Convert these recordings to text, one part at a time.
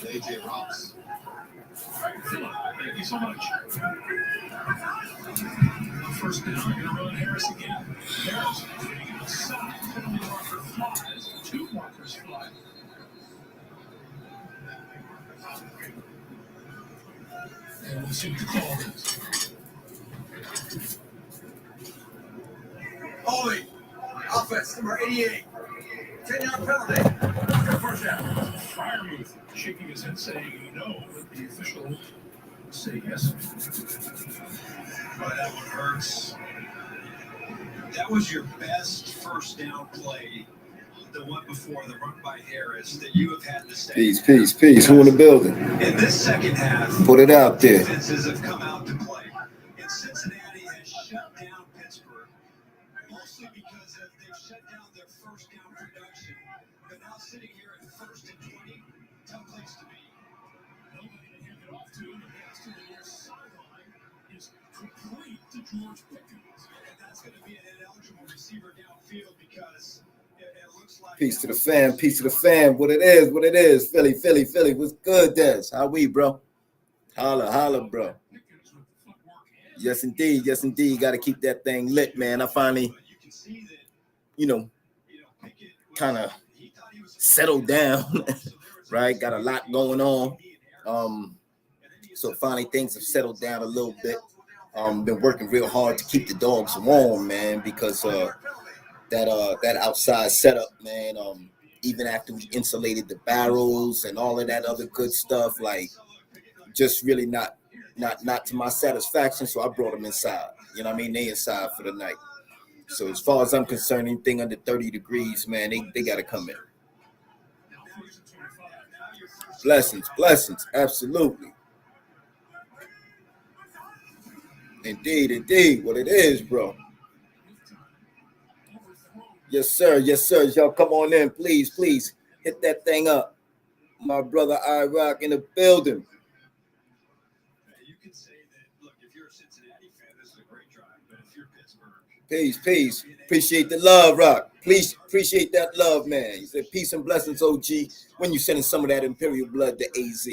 AJ Ross. Thank you so much. First down, going to run Harris again. Harris getting outside. Penalty marker flies. 2 markers fly. And we'll see what the call is. Holding. Offense number 88. 10-yard penalty. First down. FirePit shaking his head saying no, but the official say yes. Boy, that one hurts. That was your best first down play, the one before the run by Harris, that you have had to say. Peace. Who in the building? In this second half, put it out there. Defenses have come out to play. And Cincinnati has shut down Pittsburgh, mostly because they've shut down their first down production. But now sitting here at 1st and 20, tough place to be. Nobody to hand it off to. The pass to the near sideline is complete to George Pickens. And that's going to be an ineligible receiver downfield because it looks like. Peace to the fam. What it is. Philly. What's good, Des? How we, bro? Holla, bro. Yes, indeed. Got to keep that thing lit, man. I finally, kind of settled down, right? Got a lot going on. So finally things have settled down a little bit. Been working real hard to keep the dogs warm, man, because that outside setup, man, even after we insulated the barrels and all of that other good stuff, like just really not to my satisfaction. So I brought them inside. You know what I mean? They inside for the night. So as far as I'm concerned, anything under 30 degrees, man, they got to come in. Blessings, absolutely. Indeed, what it is, bro. Yes, sir. Y'all come on in, please. Hit that thing up. My brother iRock in the building. You can say that, look, if you're a Cincinnati fan, this is a great drive, but if you're Pittsburgh. Peace. Appreciate the love, Rock. Please appreciate that love, man. He said, peace and blessings, OG, when you sending some of that Imperial blood to AZ.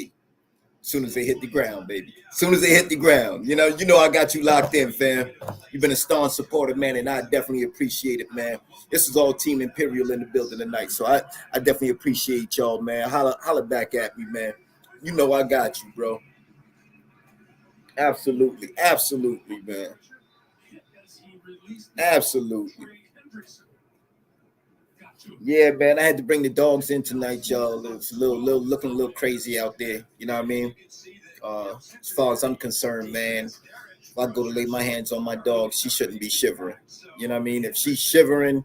Soon as they hit the ground, baby. Soon as they hit the ground. You know I got you locked in, fam. You've been a staunch supporter, man, and I definitely appreciate it, man. This is all Team Imperial in the building tonight, so I definitely appreciate y'all, man. Holla back at me, man. You know I got you, bro. Absolutely, man. Absolutely. Yeah, man, I had to bring the dogs in tonight, y'all. It's looking a little crazy out there. You know what I mean? As far as I'm concerned, man, if I go to lay my hands on my dog, she shouldn't be shivering. You know what I mean? If she's shivering,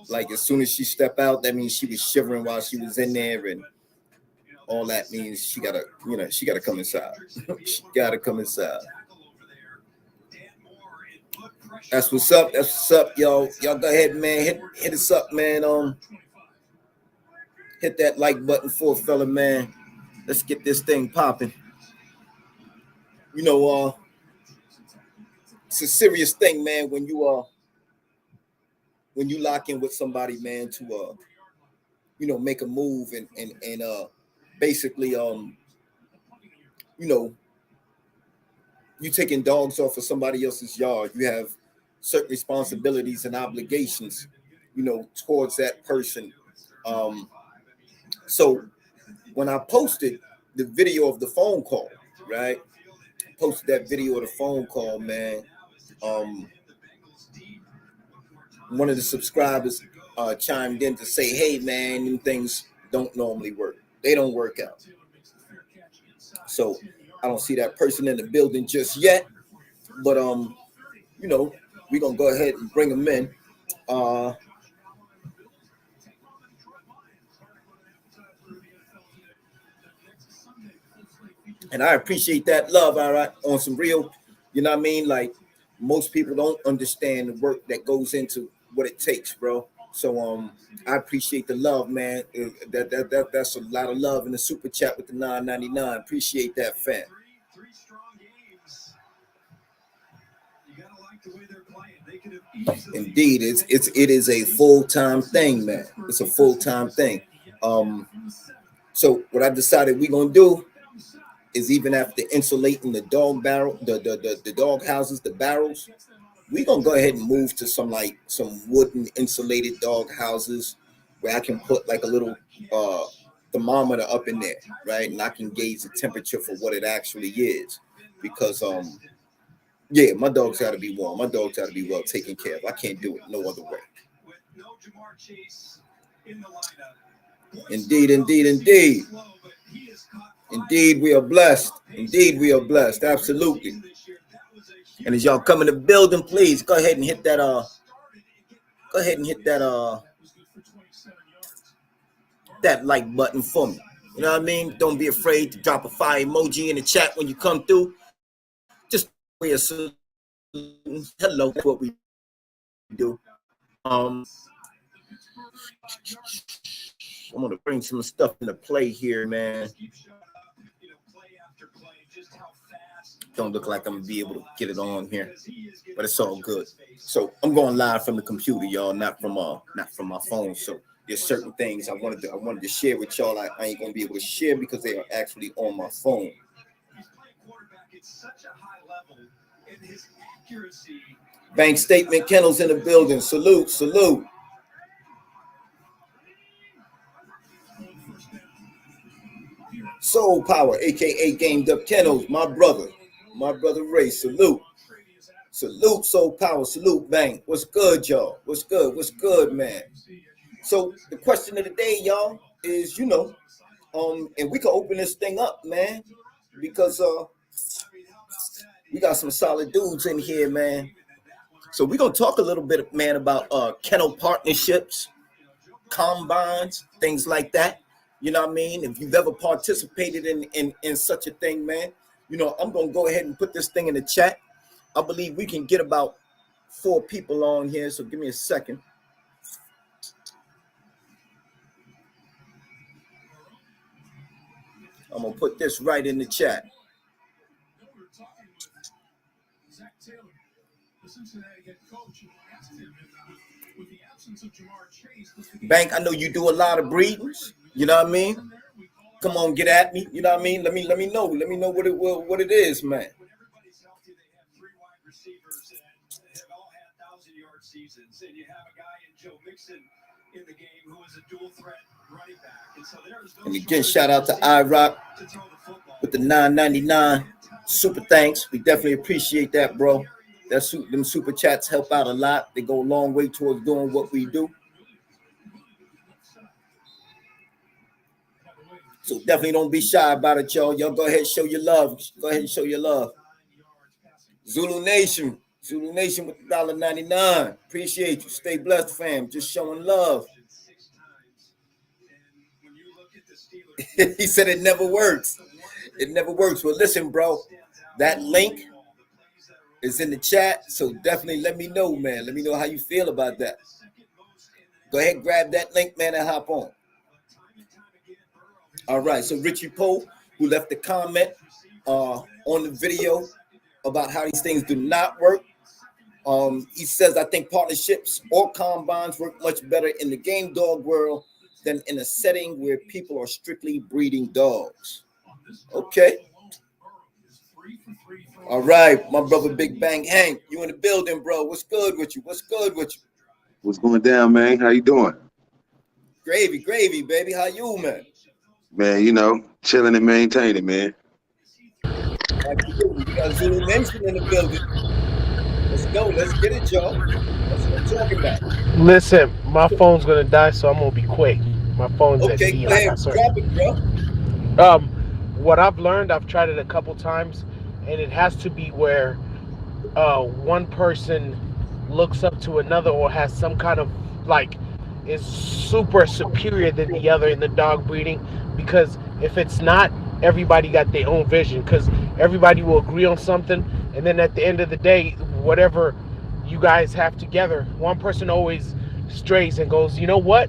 like as soon as she step out, that means she was shivering while she was in there, and all that means she gotta come inside. She gotta come inside. That's what's up, y'all. Y'all go ahead, man. Hit us up, man. Hit that like button for a fella, man. Let's get this thing popping. It's a serious thing, man, when you lock in with somebody, man, to make a move and basically you taking dogs off of somebody else's yard. You have certain responsibilities and obligations, towards that person. So when I posted the video of the phone call, right? Posted that video of the phone call, man. One of the subscribers chimed in to say, hey, man, them things don't normally work. They don't work out. So I don't see that person in the building just yet, but we're gonna go ahead and bring them in. And I appreciate that love, all right, on some real, you know what I mean? Like most people don't understand the work that goes into what it takes, bro. So I appreciate the love, man. That's a lot of love in the super chat with the $9.99. Appreciate that, fam. Three strong games. You gotta like the way they're playing. They could have easily. Indeed, it is a full-time thing, man. It's a full-time thing. So what I decided we're gonna do is, even after insulating the dog barrel, the dog houses, the barrels, we're gonna go ahead and move to some wooden insulated dog houses where I can put like a little thermometer up in there, right? And I can gauge the temperature for what it actually is. Because yeah, my dogs gotta be warm. My dogs gotta be well taken care of. I can't do it no other way. Indeed, indeed, indeed. Indeed, we are blessed. Indeed, we are blessed. Absolutely. And as y'all come in the building, please go ahead and hit that that like button for me. You know what I mean? Don't be afraid to drop a fire emoji in the chat when you come through. Just way of hello, that's what we do. I'm gonna bring some stuff into play here, man. Don't look like I'm gonna be able to get it on here, but it's all good. So I'm going live from the computer, y'all, not from my phone. So there's certain things I wanted to share with y'all. I ain't gonna be able to share because they are actually on my phone. Bank statement, Kennels in the building. Salute, salute. Soul Power, aka Gamed Up Kennels, my brother Ray. Salute, salute, Soul Power, salute, Bank. What's good, y'all? What's good, man? So the question of the day, y'all, is and we can open this thing up, man, because we got some solid dudes in here, man. So we're gonna talk a little bit, man, about kennel partnerships, combines, things like that. You know what I mean? If you've ever participated in such a thing, man, I'm gonna go ahead and put this thing in the chat. I believe we can get about 4 people on here, so give me a second. I'm gonna put this right in the chat. Bank, I know you do a lot of breedings. You know what I mean? Come on, get at me. You know what I mean? Let me know. Let me know what it is, man. When everybody's healthy, they have 3 wide receivers that have all had 1,000-yard seasons, and you have a guy in Joe Mixon in the game who is a dual threat running back. And so there's no. And again, shout out to iRock with the $9.99 super thanks. We definitely appreciate that, bro. Them super chats help out a lot. They go a long way towards doing what we do. So definitely don't be shy about it, y'all. Y'all go ahead and show your love. Go ahead and show your love. Zulu Nation with $1.99. Appreciate you. Stay blessed, fam. Just showing love. He said it never works. It never works. Well, listen, bro. That link is in the chat, so definitely let me know, man. Let me know how you feel about that. Go ahead, grab that link, man, and hop on. All right, so Richie Poe, who left the comment on the video about how these things do not work. He says, I think partnerships or combines work much better in the game dog world than in a setting where people are strictly breeding dogs. Okay. All right, my brother Big Bang Hank, you in the building, bro. What's good with you? What's going down, man? How you doing? Gravy, baby. How you, man? Man, chilling and maintaining, man. Absolutely. We got Zulu Nation in the building. Let's go. Let's get it, y'all. That's what I'm talking about. Listen, my phone's gonna die, so I'm gonna be quick. My phone's okay. SD. Go ahead, drop it, bro. What I've learned, I've tried it a couple times, and it has to be where one person looks up to another or has some kind of is super superior than the other in the dog breeding. Because if it's not, everybody got their own vision, because everybody will agree on something, and then at the end of the day, whatever you guys have together, one person always strays and goes, you know what,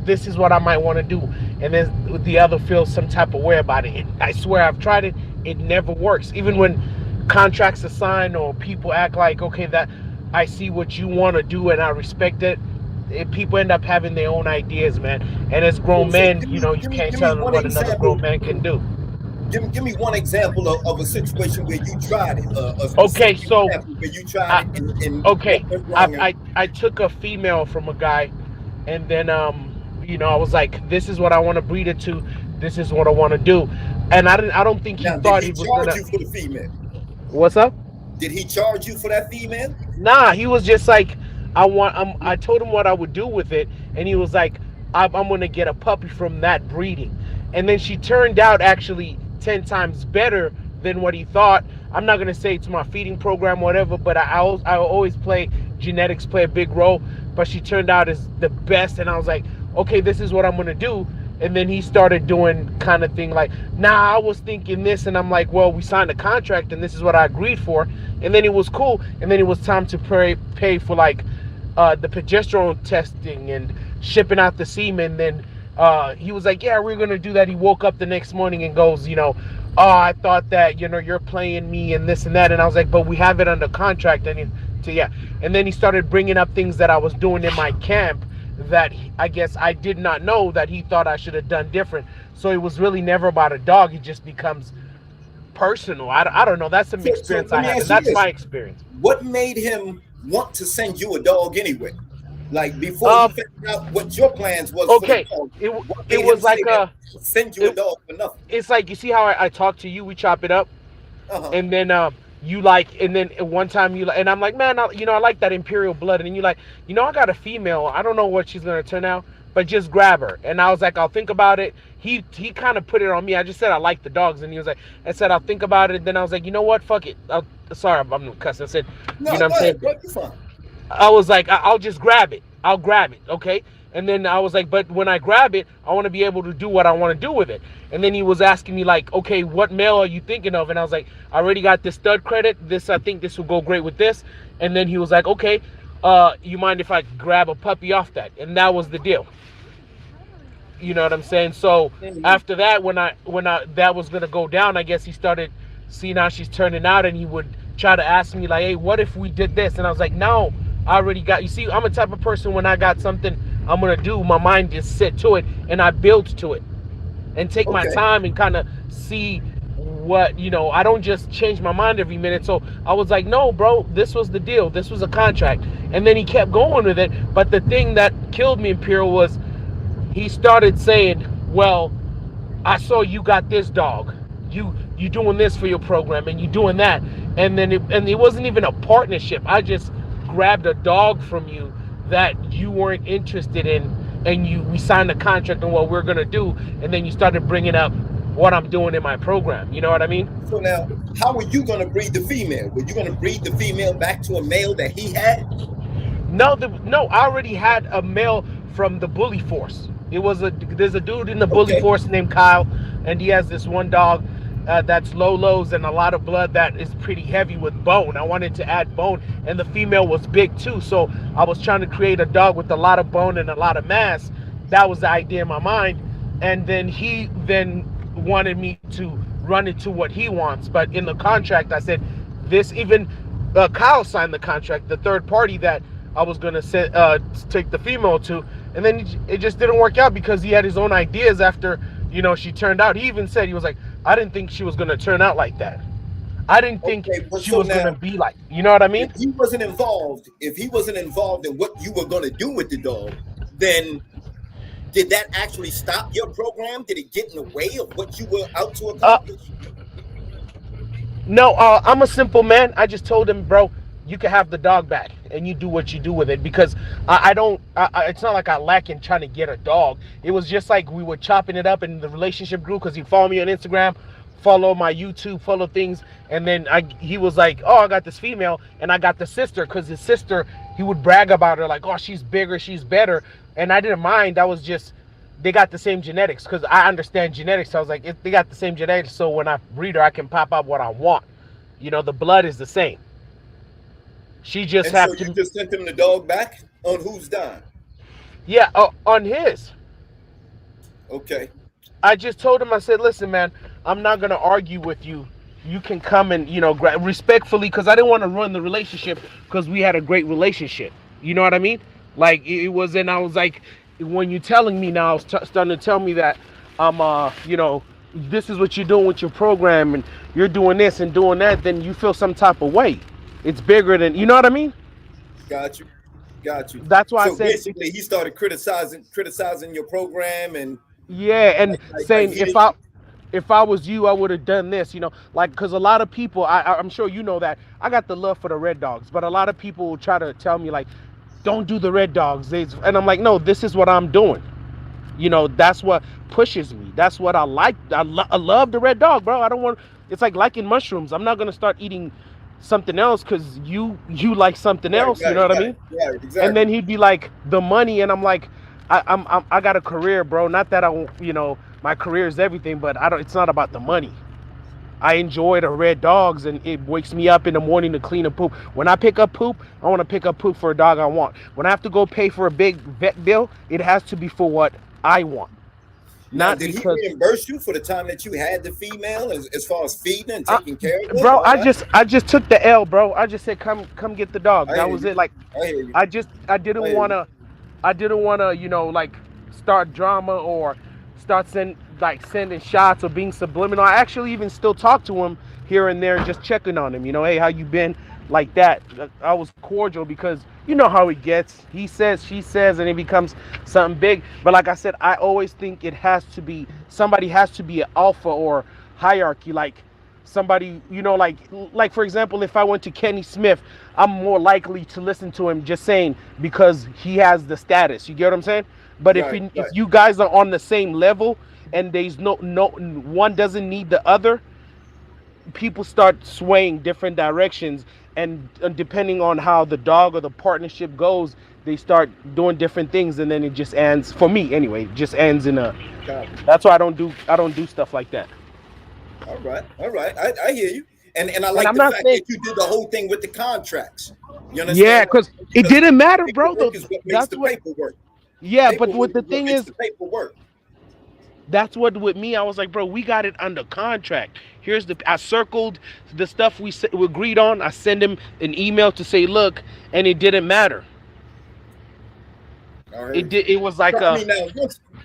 this is what I might want to do, and then the other feels some type of way about it. I swear I've tried it, it never works. Even when contracts are signed or people act like, okay, that I see what you want to do and I respect it, people end up having their own ideas, man. And as grown So men, give you me know, you give me can't give me tell them one what another grown example. man can do. Give me one example of a situation where you tried it. A Okay, specific so example where you tried I, it and what okay, went wrong. And I took a female from a guy, and then you know, I was like, this is what I want to breed it to. This is what I want to do, and I don't think he now, did thought he he was charge gonna. you for the female? What's up? Did he charge you for that female? Nah, he was just like, I told him what I would do with it, and he was like, I'm gonna get a puppy from that breeding, and then she turned out actually 10 times better than what he thought. I'm not gonna say it's my feeding program, or whatever, but I always play genetics play a big role. But she turned out as the best, and I was like, okay, this is what I'm gonna do. And then he started doing kind of thing like, nah, I was thinking this, and I'm like, well, we signed a contract, and this is what I agreed for. And then it was cool, and then it was time to pay for like the progesterone testing and shipping out the semen. Then he was like, yeah, we're gonna do that. He woke up the next morning and goes, you know, oh, I thought that, you know, you're playing me and this and that. And I was like, but we have it under contract. And yeah. And then he started bringing up things that I was doing in my camp that I guess I did not know that he thought I should have done different. So it was really never about a dog. It just becomes personal. I don't know. That's some So experience let I me have, and ask you that's this: my experience. what made him want to send you a dog anyway? Like before he Um, figured out what your plans was for the okay. dog, It what it made him was say like that send you a it, dog for nothing? it's like, you see how I talk to you. We chop it up, Uh huh. and then you like, and then one time you like, and I'm like, man, you know, I like that imperial blood, and then you like, you know, I got a female. I don't know what she's gonna turn out, but just grab her. And I was like, I'll think about it. He kind of put it on me. I just said I like the dogs, and he was like, I said I'll think about it. And then I was like, you know what, fuck it. Sorry, I'm cussing. I said, you No, know what go I'm ahead, saying. bro. You fine. I was like, I'll just grab it. I'll grab it, okay? And then I was like, but when I grab it, I want to be able to do what I want to do with it. And then he was asking me like, okay, what male are you thinking of? And I was like, I already got this stud credit. This, I think this will go great with this. And then he was like, okay, you mind if I grab a puppy off that? And that was the deal. You know what I'm saying? So Mhm. after that, when I that was gonna go down, I guess he started seeing how she's turning out, and he would try to ask me like, "Hey, what if we did this?" And I was like, "No, I already got." You see, I'm a type of person, when I got something I'm gonna do, my mind is set to it, and I build to it, and take my Okay. time and kind of see what, you know. I don't just change my mind every minute. So I was like, "No, bro, this was the deal. This was a contract." And then he kept going with it. But the thing that killed me, Imperial, was he started saying, well, I saw you got this dog, you doing this for your program, and you doing that. And then it wasn't even a partnership. I just grabbed a dog from you that you weren't interested in, and we signed a contract on what we're going to do. And then you started bringing up what I'm doing in my program. You know what I mean? So now, how are you going to breed the female? Were you going to breed the female back to a male that he had? No, I already had a male from the bully force. There's a dude in the bully Okay. force named Kyle, and he has this one dog that's low lows and a lot of blood, that is pretty heavy with bone. I wanted to add bone, and the female was big too, so I was trying to create a dog with a lot of bone and a lot of mass. That was the idea in my mind, and then he then wanted me to run it to what he wants. But in the contract, I said this. Even Kyle signed the contract, the third party that I was gonna take the female to, and then it just didn't work out because he had his own ideas after, you know, she turned out. He even said, he was like, I didn't think she was gonna turn out like that. I didn't think Okay. But she so was gonna now, be like, you know what I if mean? he wasn't involved in what you were going to do with the dog, then did that actually stop your program? Did it get in the way of what you were out to Uh, accomplish? No, I'm a simple man. I just told him, bro, you can have the dog back, and you do what you do with it, because I don't. It's not like I lack in trying to get a dog. It was just like we were chopping it up, and the relationship grew because he followed me on Instagram, follow my YouTube, follow things, and then he was like, oh, I got this female, and I got the sister, because his sister, he would brag about her like, oh, she's bigger, she's better, and I didn't mind. That was just, they got the same genetics, because I understand genetics. So I was like, if they got the same genetics, so when I breed her, I can pop up what I want. You know, the blood is the same. She just And so have you to, just sent him the dog back on whose dime? yeah, on his. Okay. I just told him, I said, listen, man, I'm not gonna argue with you. You can come and, you know, respectfully, because I didn't want to ruin the relationship, because we had a great relationship. You know what I mean? Like it was, and I was like, when you telling me now, starting to tell me that you know, this is what you're doing with your program, and you're doing this and doing that, then you feel some type of way. It's bigger than, you know what I mean? Got you. Got you. That's why I So said basically, he started criticizing your program, and yeah, and like saying he didn't. if I was you, I would have done this, you know, like because a lot of people, I'm sure you know that I got the love for the Red Dogs, but a lot of people will try to tell me like, don't do the Red Dogs, and I'm like, no, this is what I'm doing. You know, that's what pushes me. That's what I like. I love the Red Dog, bro. I don't want. It's like liking mushrooms. I'm not gonna start eating something else because you like something Right, else. You know right, what I right, mean? right, And exactly. then he'd be like the money, and I'm like, I got a career, bro. Not that you know, my career is everything, but I don't. It's not about the money. I enjoy the Red Dogs, and it wakes me up in the morning to clean up poop. When I pick up poop, I want to pick up poop for a dog I want. When I have to go pay for a big vet bill, it has to be for what I want, Now, not did he because reimburse you for the time that you had the female, as far as feeding and I, taking care of her and bro, all that? I just took the L, bro. I just said come get the dog. I That hear was you. it. Like I hear you. I I didn't hear want you. to you know, like start drama or start sending shots or being subliminal. I actually even still talk to him here and there, just checking on him. You know, hey, how you been? Like that. I was cordial because you know how it gets. He says, she says, and it becomes something big. But like I said, I always think it has to be somebody has to be an alpha or hierarchy. Like somebody, you know, like for example, if I went to Kenny Smith, I'm more likely to listen to him, just saying, because he has the status. You get what I'm saying? But Right, if right. you guys are on the same level and there's no one doesn't need the other, people start swaying different directions, and depending on how the dog or the partnership goes, they start doing different things, and then it just ends, for me anyway, it just ends in a. Copy. That's why I don't do stuff like that. All right, all right. I hear you, and I And like I'm the not fact saying, that you did the whole thing with the contracts. You yeah, understand? because it Because didn't matter, bro. paperwork is what makes That's the what. paperwork. Yeah, but Paperwork what the is what thing makes is, the paperwork. that's what with me, I was like, bro, we got it under contract. Here's the I circled the stuff we agreed on. I send him an email to say, look, and it didn't matter. I heard It you. did. It was So like I mean, now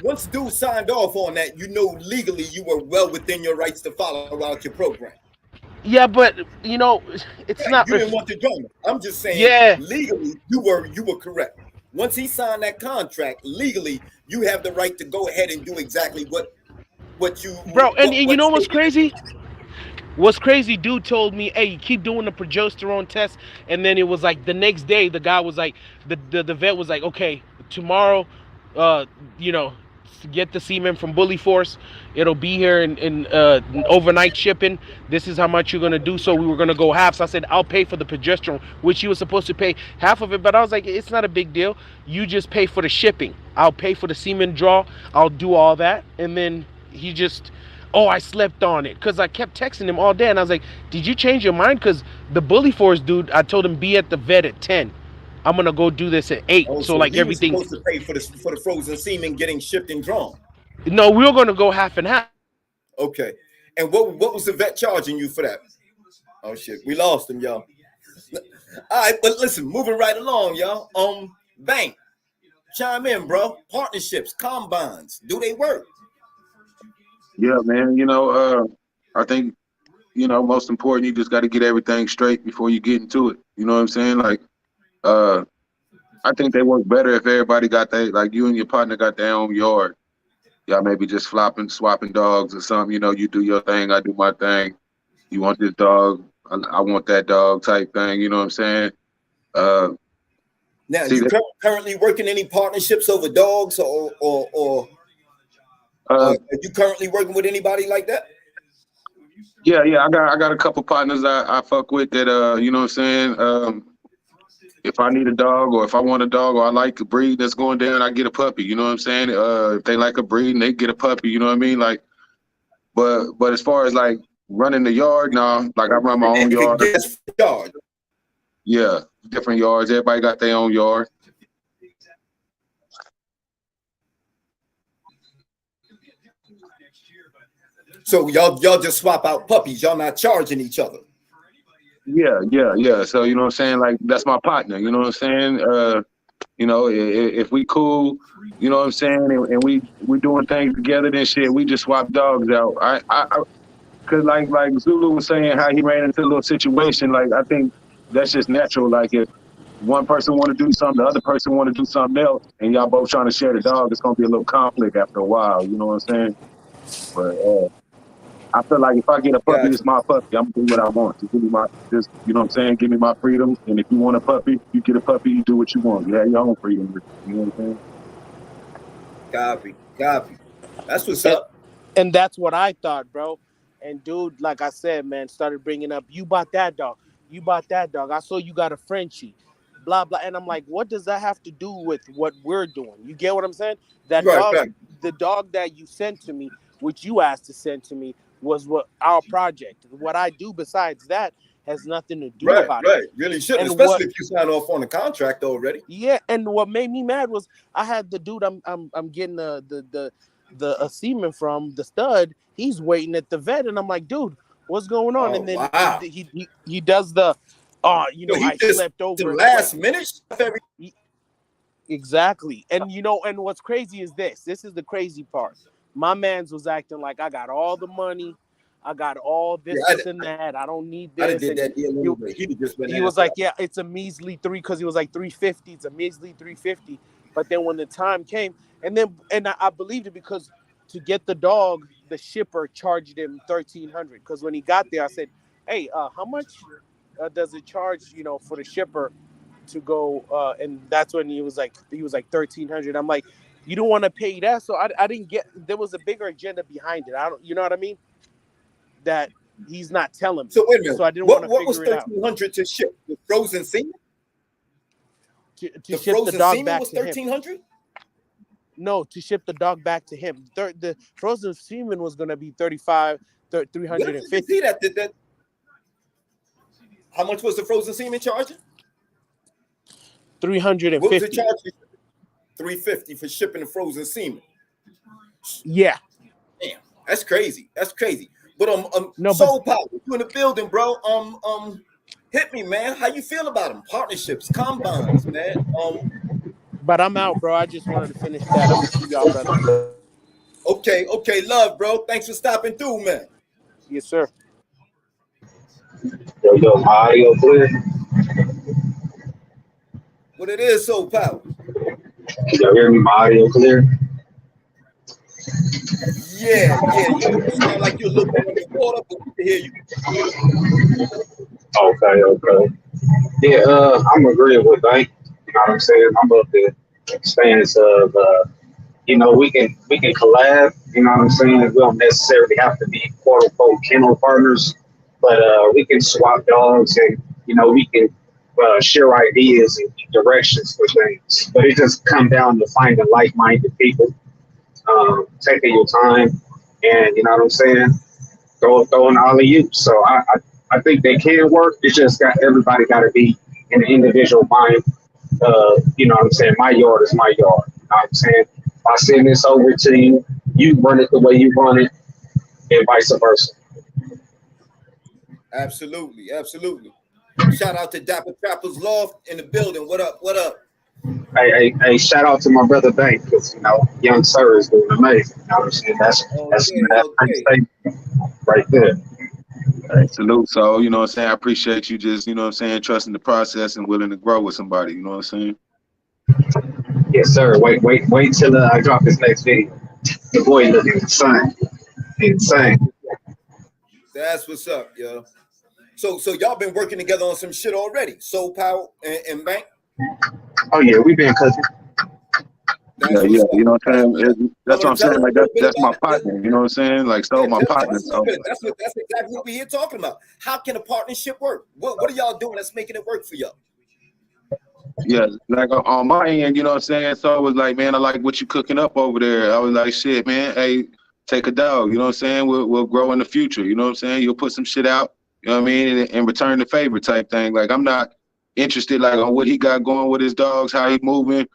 once dude signed off on that, you know legally you were well within your rights to follow out your program. yeah, but you know, it's Right? not. You didn't want the drama. I'm just saying Yeah, legally you were correct. Once he signed that contract, legally you have the right to go ahead and do exactly what you bro. And you what know what's stated in crazy? What's crazy? Dude told me, "Hey, you keep doing the progesterone test," and then it was like the next day, the guy was like, the vet was like, "Okay, tomorrow, uh, you know, get the semen from Bully Force. It'll be here in overnight shipping. This is how much you're gonna do." So we were gonna go half. So I said, "I'll pay for the progesterone," which he was supposed to pay half of it. But I was like, "It's not a big deal. You just pay for the shipping. I'll pay for the semen draw. I'll do all that." And then he just, oh, I slept on it because I kept texting him all day, and I was like, "Did you change your mind?" Because the Bully Force dude, I told him be at the vet at 10. I'm gonna go do this at 8. Oh, So so like he was everything. supposed to pay for the frozen semen getting shipped and drawn. No, we were gonna go half and half. Okay. And what was the vet charging you for that? Oh shit, we lost him, y'all. All right, but listen, moving right along, y'all. Bank, chime in, bro. Partnerships, combines, do they work? Yeah, man. I think most important, you just got to get everything straight before you get into it. You know what I'm saying? Like, uh, I think they work better if everybody got like you and your partner got their own yard. Y'all maybe just swapping dogs or something. You do your thing, I do my thing. You want this dog, I want that dog type thing. You know what I'm saying? Uh, Now, see you that? currently working any partnerships over dogs, or Uh, are you currently working with anybody like that? yeah. I got a couple partners I fuck with that. You know what I'm saying? If I need a dog or if I want a dog or I like a breed that's going down, I get a puppy. You know what I'm saying? If they like a breed and they get a puppy, you know what I mean? Like, but as far as like running the yard, no, like I run my And own if it yard. gets charged, Yeah, different yards. Everybody got their own yard. so y'all just swap out puppies. Y'all not charging each other. Yeah. So you know what I'm saying? Like that's my partner. You know what I'm saying? You know, if we cool, you know what I'm saying, and we doing things together, then shit, we just swap dogs out. Cause like Zulu was saying how he ran into a little situation. Like I think that's just natural. Like if one person want to do something, the other person want to do something else, and y'all both trying to share the dog, it's gonna be a little conflict after a while. You know what I'm saying? But I feel like if I get a puppy, it's Gotcha. my puppy. I'm gonna do what I want. Just give me just you know what I'm saying. Give me my freedom. And if you want a puppy, you get a puppy. You do what you want. You have your own freedom. You know what I'm saying? Copy. That's what's And, up. and that's what I thought, bro. And dude, like I said, man, started bringing up, you bought that dog. You bought that dog. I saw you got a Frenchie. Blah, blah. And I'm like, what does that have to do with what we're doing? You get what I'm saying? That Right, dog, right, the dog that you sent to me, which you asked to send to me, was what our project. What I do besides that has nothing to do about it. right. Really shouldn't, And what especially if you sign off on a contract already. Yeah, and what made me mad was I had the dude I'm getting the semen from the stud. He's waiting at the vet, and I'm like, dude, what's going on? Oh And then wow. he does the, So he I just slept the over and last went. minute stuff every. Exactly. And and what's crazy is this. This is the crazy part. My man's was acting like I got all the money, I got all Yeah, this and that. I don't need I done this. did And that deal he anyway. He just been he was asked like, out. yeah, it's a measly three, because he was like 350. It's a measly 350. But then when the time came, and I believed it, because to get the dog, the shipper charged him 1,300. Because when he got there, I said, hey, how much does it charge, for the shipper to go? And that's when he was like 1,300. I'm like, you don't want to pay that, so I didn't get. There was a bigger agenda behind it. I don't, you know what I mean? That he's not telling me, So wait a so minute. I didn't want to What was figure it out. 1,300 to ship? The frozen semen? To The ship the frozen dog semen back was to him. 1,300. No, to ship the dog back to him. The frozen semen was going to be 35, Where did you 350. see that? That how much was the frozen semen charging? What was it 350. charging? 350 for shipping the frozen semen. Yeah. Damn, that's crazy. That's crazy. But No, but Soul Power, you in the building, bro. Hit me, man. How you feel about them? Partnerships, combines, man. I'm out, bro. I just wanted to finish that. I'm gonna see y'all, brother. Okay, love, bro. Thanks for stopping through, man. Yes, sir. Yo, my audio clear? What it is, Soul Power. Can y'all hear me? My audio clear? Yeah. You sound like you're a little bit underwater, but we can hear you. Okay. Yeah, I'm agreeing with Bank. You know what I'm saying? I'm of the stance of we can collab, you know what I'm saying? We don't necessarily have to be quote unquote kennel partners, but we can swap dogs and we can share ideas and directions for things. But it just comes down to finding like minded people, taking your time, and you know what I'm saying, throwing all of you. So I think they can work. It's just got everybody got to be in an individual mind. You know what I'm saying? My yard is my yard. You know what I'm saying? If I send this over to you, you run it the way you run it, and vice versa. Absolutely. Shout out to Dapper Trapper's Loft in the building. What up? Hey, shout out to my brother Bank, because young sir is doing amazing. You know what I'm saying? That's Okay. right there. Hey, salute. So, you know what I'm saying? I appreciate you just, you know what I'm saying, trusting the process and willing to grow with somebody, you know what I'm saying? Yes, sir. Wait till I drop this next video. The boy looking insane. That's what's up, yo. So y'all been working together on some shit already. Soul Power and Bank. Oh yeah, we been cooking. That's Yeah. what's up. You know what I'm saying? That's what Want I'm to tell saying. us a Like little bit that's my about it? partner, you know what I'm saying? Like so my Tell partner. us a little bit. That's exactly what we're here talking about. How can a partnership work? What are y'all doing that's making it work for y'all? Yeah, like on my end, you know what I'm saying? So it was like, man, I like what you cooking up over there. I was like, shit, man, hey, take a dog, you know what I'm saying? We'll grow in the future, you know what I'm saying? You'll put some shit out, you know what I mean, and return the favor type thing. Like I'm not interested like on what he got going with his dogs, how he moving,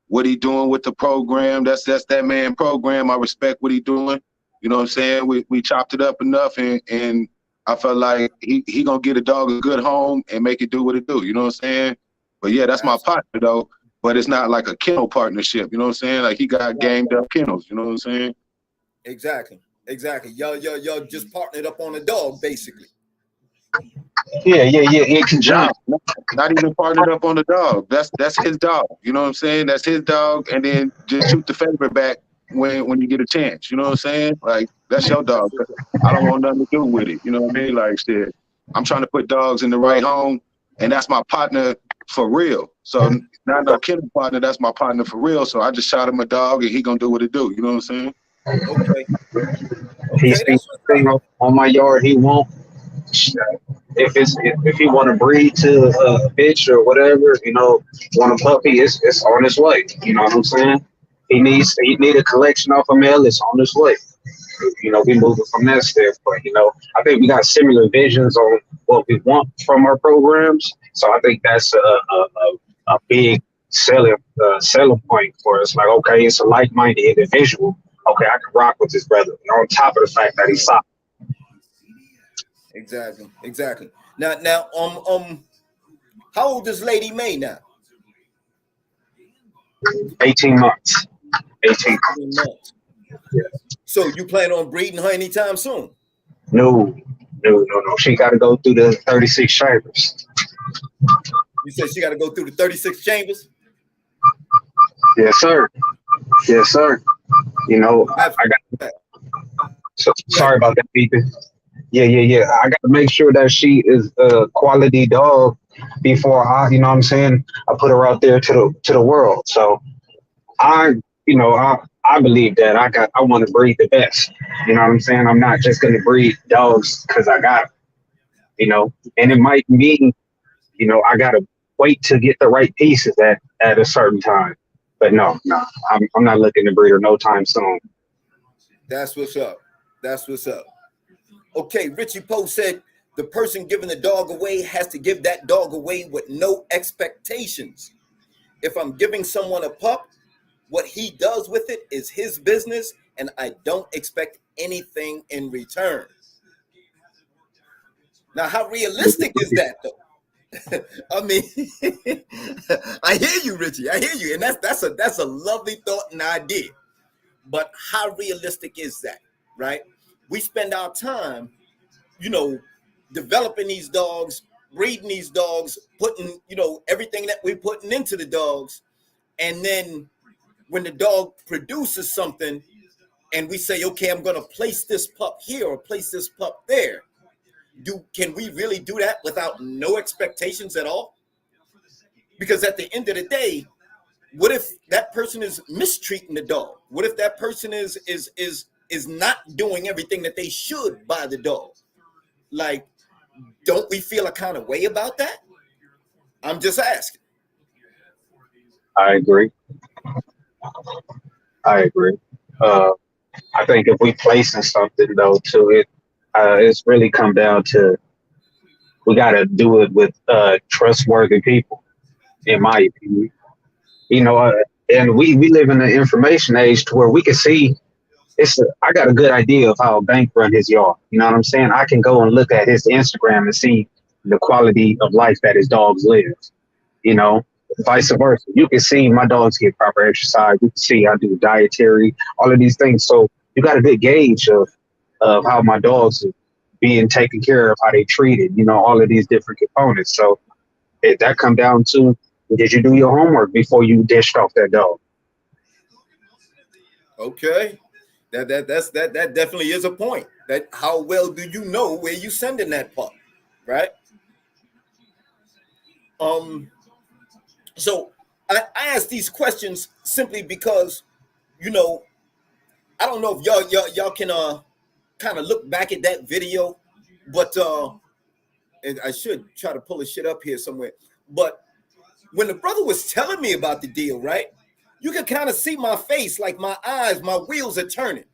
what he doing with the program. That's that man program. I respect what he doing. You know what I'm saying? We chopped it up enough and I felt like he gonna get a dog a good home and make it do what it do, you know what I'm saying? But yeah, that's my partner though. but it's not like a kennel partnership. You know what I'm saying? Like he got gamed up kennels. You know what I'm saying? Exactly. Y'all just partnered up on a dog, basically. Yeah. In Nah, conjunction. not even partnered up on the dog. That's his dog. You know what I'm saying? That's his dog, and then just shoot the favor back when you get a chance. You know what I'm saying? Like that's your dog. I don't want nothing to do with it. You know what I mean? Like shit. I'm trying to put dogs in the right home, and that's my partner for real. So not no kennel partner. That's my partner for real. So I just shot him a dog, and he gonna do what it do. You know what I'm saying? Okay. He Okay, sees that's what's thing up. on my yard he won't. If he want to breed to a bitch or whatever, want a puppy, it's on its way. You know what I'm saying? He need a collection off a male. It's on its way. We moving from that standpoint. I think we got similar visions on what we want from our programs. So I think that's a big selling point for us. Like, okay, it's a like-minded individual. Okay, I can rock with this brother. And on top of the fact that he's solid. Exactly. Now, how old is Lady May now? 18 months. 18 18 months. months. So you plan on breeding her anytime soon? No. She got to go through the 36 chambers. You said she got to go through the 36 chambers? Yes, sir. Yes, sir. I got. Sorry about that, Ethan. Yeah. I got to make sure that she is a quality dog before what I'm saying, I put her out there to the world. So I, I believe that I want to breed the best. You know what I'm saying? I'm not just going to breed dogs because I got 'em, and it might mean, I got to wait to get the right pieces at a certain time. But no, I'm not looking to breed her no time soon. That's what's up. Okay, Richie Poe said the person giving the dog away has to give that dog away with no expectations. If I'm giving someone a pup, what he does with it is his business, and I don't expect anything in return. Now, how realistic is that, though? I mean, I hear you, Richie. I hear you, and that's a lovely thought and idea. But how realistic is that, right? We spend our time, developing these dogs, breeding these dogs, putting, everything that we're putting into the dogs, and then when the dog produces something, and we say, okay, I'm going to place this pup here or place this pup there. Can we really do that without no expectations at all? Because at the end of the day, what if that person is mistreating the dog? What if that person is not doing everything that they should by the dog? Like, don't we feel a kind of way about that? I'm just asking. I agree. Uh, I think if we placing something though to it, it's really come down to we got to do it with trustworthy people, in my opinion. And we live in the information age to where we can see I got a good idea of how a bank run his yard. You know what I'm saying? I can go and look at his Instagram and see the quality of life that his dogs live. You know, Vice versa. You can see my dogs get proper exercise. You can see I do dietary, all of these things. So you got a good gauge of how my dogs are being taken care of, how they treated, all of these different components. So if that come down to, did you do your homework before you dished off that dog? Okay. That definitely is a point. That how well do you know where you sending that pup, right? So I ask these questions simply because, you know, I don't know if y'all can kind of look back at that video, but and I should try to pull the shit up here somewhere. But when the brother was telling me about the deal, right? You can kind of see my face, like my eyes, my wheels are turning,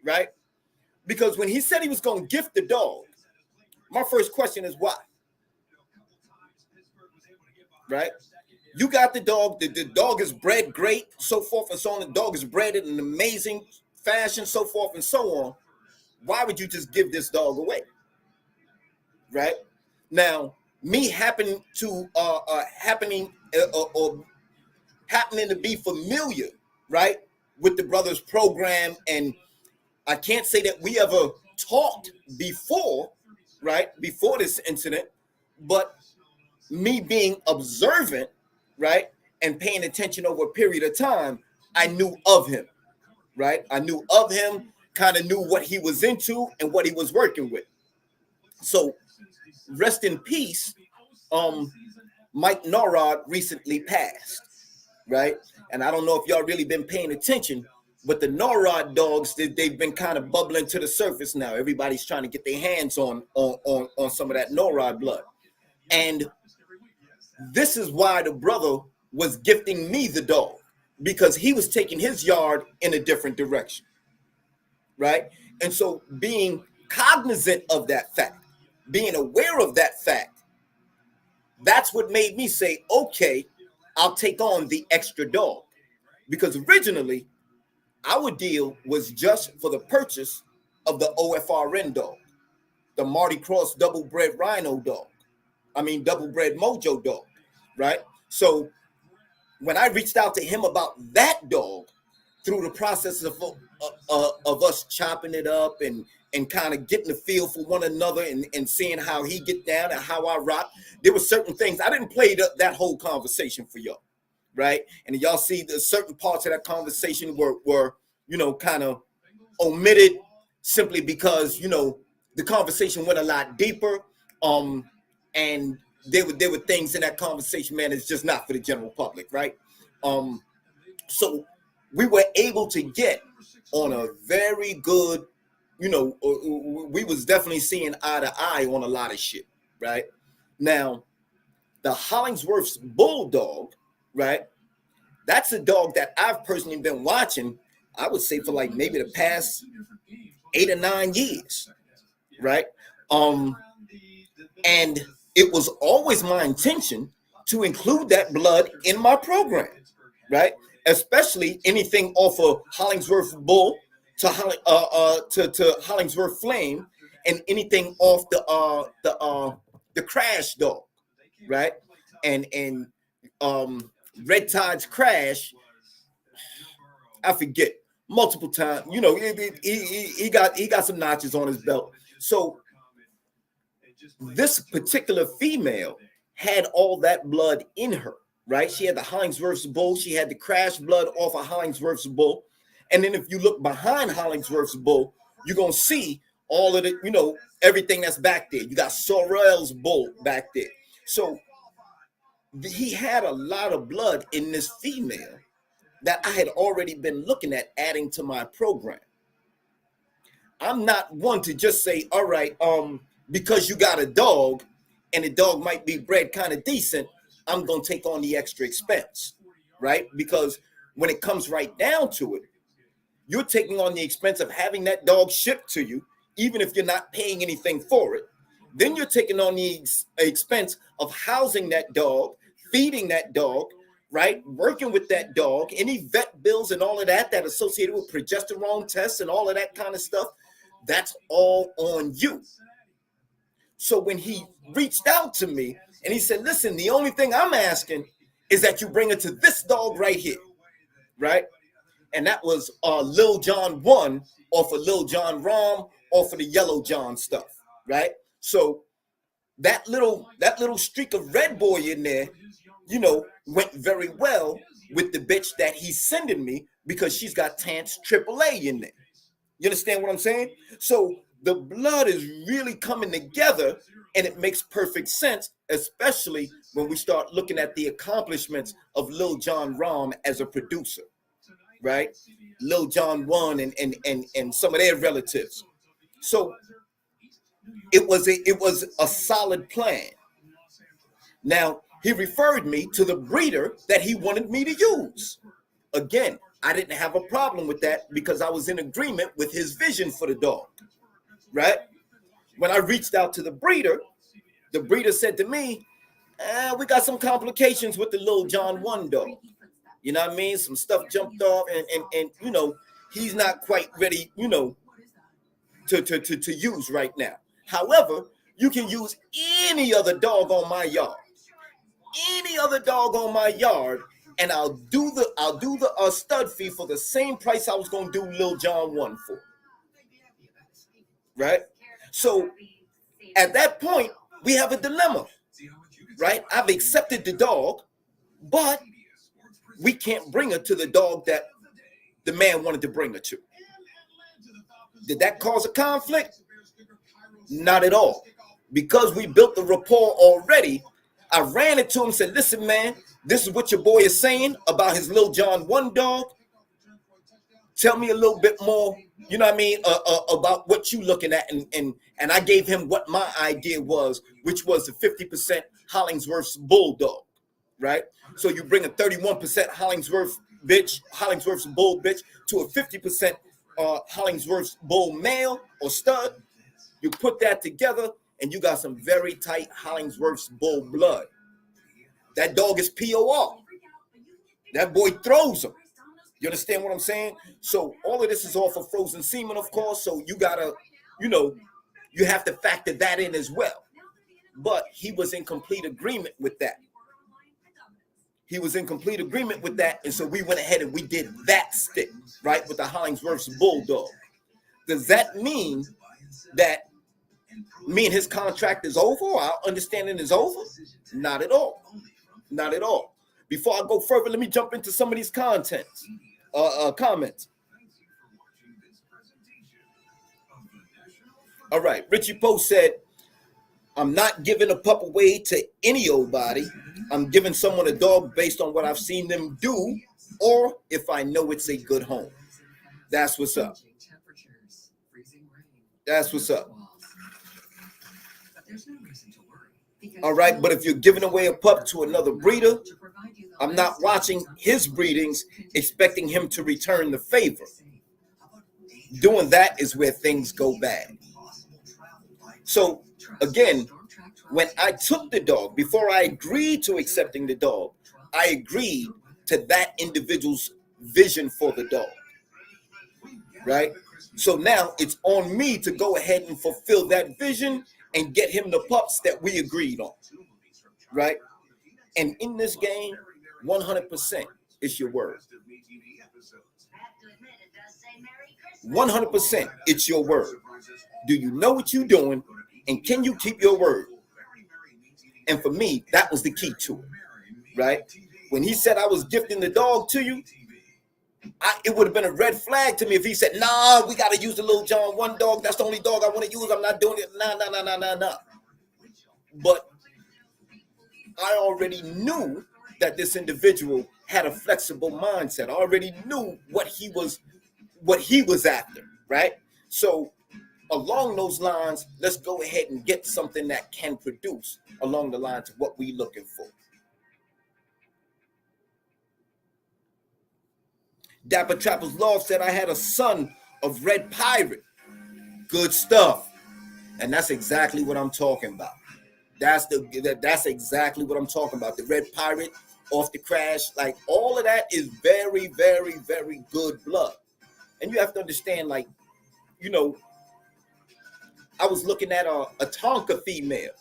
right? Because when he said he was going to gift the dog, my first question is why? Right? You got the dog, the dog is bred great, so forth and so on. The dog is bred in an amazing fashion, so forth and so on. Why would you just give this dog away? Right? Now, me happening to or happening to be familiar, right, with the brother's program. And I can't say that we ever talked before, right, before this incident, but me being observant, right, and paying attention over a period of time, I knew of him, right? I knew of him, kind of knew what he was into and what he was working with. So rest in peace. Mike Norrod recently passed, right? And I don't know if y'all really been paying attention, but the Norrod dogs, they've been kind of bubbling to the surface now. Everybody's trying to get their hands on some of that Norrod blood. And this is why the brother was gifting me the dog, because he was taking his yard in a different direction, right? And so being cognizant of that fact, being aware of that fact, that's what made me say, okay, I'll take on the extra dog. Because originally, our deal was just for the purchase of the OFRN dog, the Marty Cross double bred rhino dog. Double bred mojo dog, right? So when I reached out to him about that dog, through the process of us chopping it up and kind of getting the feel for one another and seeing how he get down and how I rock, there were certain things. I didn't play that whole conversation for y'all, right? And y'all see the certain parts of that conversation were kind of omitted simply because, the conversation went a lot deeper. And there were things in that conversation, man, it's just not for the general public, right? So we were able to get on a very good, we was definitely seeing eye to eye on a lot of shit, right? Now, the Hollingsworth's Bulldog, right? That's a dog that I've personally been watching, I would say, for like maybe the past 8 or 9 years, right? And it was always my intention to include that blood in my program, right? Especially anything off of Hollingsworth Bull to Hollingsworth Flame, and anything off the Crash dog, right? And Red Tide's Crash, I forget, multiple times. He got some notches on his belt. So this particular female had all that blood in her, right? She had the Hollingsworth's Bull. She had the Crash blood off of Hollingsworth's Bull. And then if you look behind Hollingsworth's Bull, you're going to see all of the, everything that's back there. You got Sorrell's Bull back there. So he had a lot of blood in this female that I had already been looking at adding to my program. I'm not one to just say, all right, because you got a dog and the dog might be bred kind of decent, I'm going to take on the extra expense, right? Because when it comes right down to it, you're taking on the expense of having that dog shipped to you, even if you're not paying anything for it. Then you're taking on the expense of housing that dog, feeding that dog, right? Working with that dog, any vet bills and all of that associated with progesterone tests and all of that kind of stuff, that's all on you. So when he reached out to me and he said, listen, the only thing I'm asking is that you bring it to this dog right here, right? And that was Lil John 1 off of Lil John Rom off of the Yellow John stuff, right? So that little streak of red boy in there, went very well with the bitch that he's sending me, because she's got Tance AAA in there. You understand what I'm saying? So the blood is really coming together, and it makes perfect sense, especially when we start looking at the accomplishments of Lil Jon Rahm as a producer, right? Lil Jon 1 and some of their relatives. So it was a solid plan. Now, he referred me to the breeder that he wanted me to use. Again, I didn't have a problem with that because I was in agreement with his vision for the dog, right? When I reached out to the breeder said to me, we got some complications with the Lil Jon 1 dog. You know what I mean? Some stuff jumped off and he's not quite ready, to use right now. However, you can use any other dog on my yard. Any other dog on my yard, and I'll do the stud fee for the same price I was gonna do Lil John 1 for. Right? So at that point, we have a dilemma, right? I've accepted the dog, but we can't bring her to the dog that the man wanted to bring her to. Did that cause a conflict? Not at all. Because we built the rapport already, I ran into him and said, listen, man, this is what your boy is saying about his Lil John 1 dog. Tell me a little bit more, you know what I mean, about what you looking at. And I gave him what my idea was, which was the 50% Hollingsworth's Bulldog, right? So you bring a 31% Hollingsworth's Bull bitch to a 50% Hollingsworth's Bull male or stud. You put that together and you got some very tight Hollingsworth's Bull blood. That dog is POR. That boy throws them. You understand what I'm saying? So all of this is off of frozen semen, of course. So you gotta, you have to factor that in as well. But he was in complete agreement with that. And so we went ahead and we did that stick, right, with the Hollingsworth's Bulldog. Does that mean that me and his contract is over, or our understanding is over? Not at all. Not at all. Before I go further, let me jump into some of these comments. All right. Richie Post said, I'm not giving a pup away to any old body. I'm giving someone a dog based on what I've seen them do, or if I know it's a good home. That's what's up. That's what's up. All right, but if you're giving away a pup to another breeder, I'm not watching his breedings expecting him to return the favor. Doing that is where things go bad. So again, when I took the dog, before I agreed to accepting the dog, I agreed to that individual's vision for the dog, right? So now it's on me to go ahead and fulfill that vision and get him the pups that we agreed on, right? And in this game, 100% is your word. 100% it's your word. Do you know what you're doing, and can you keep your word? And for me, that was the key to it, right? When he said I was gifting the dog to you, it would have been a red flag to me if he said, nah, we got to use the Lil John 1 dog. That's the only dog I want to use. I'm not doing it. Nah. But I already knew that this individual had a flexible mindset. I already knew what he was after, right? So along those lines, let's go ahead and get something that can produce along the lines of what we're looking for. Dapper Trapper's Loft said I had a son of Red Pirate. Good stuff. And that's exactly what I'm talking about. That's exactly what I'm talking about. The Red Pirate off the crash, like all of that is very, very, very good blood. And you have to understand, like, I was looking at a Tonka female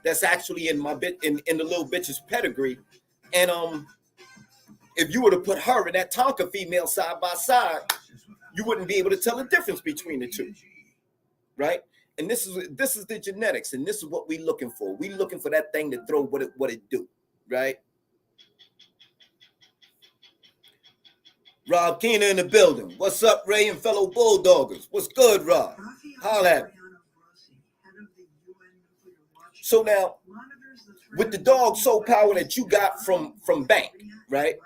that's actually in the little bitch's pedigree. And if you were to put her and that Tonka female side by side, you wouldn't be able to tell the difference between the two, right? And this is the genetics, and this is what we're looking for. We're looking for that thing to throw what it do, right? Rob Keener in the building. What's up, Ray and fellow Bulldoggers? What's good, Rob? Holla at me. So now, with the dog soul power that you got from Bank, right?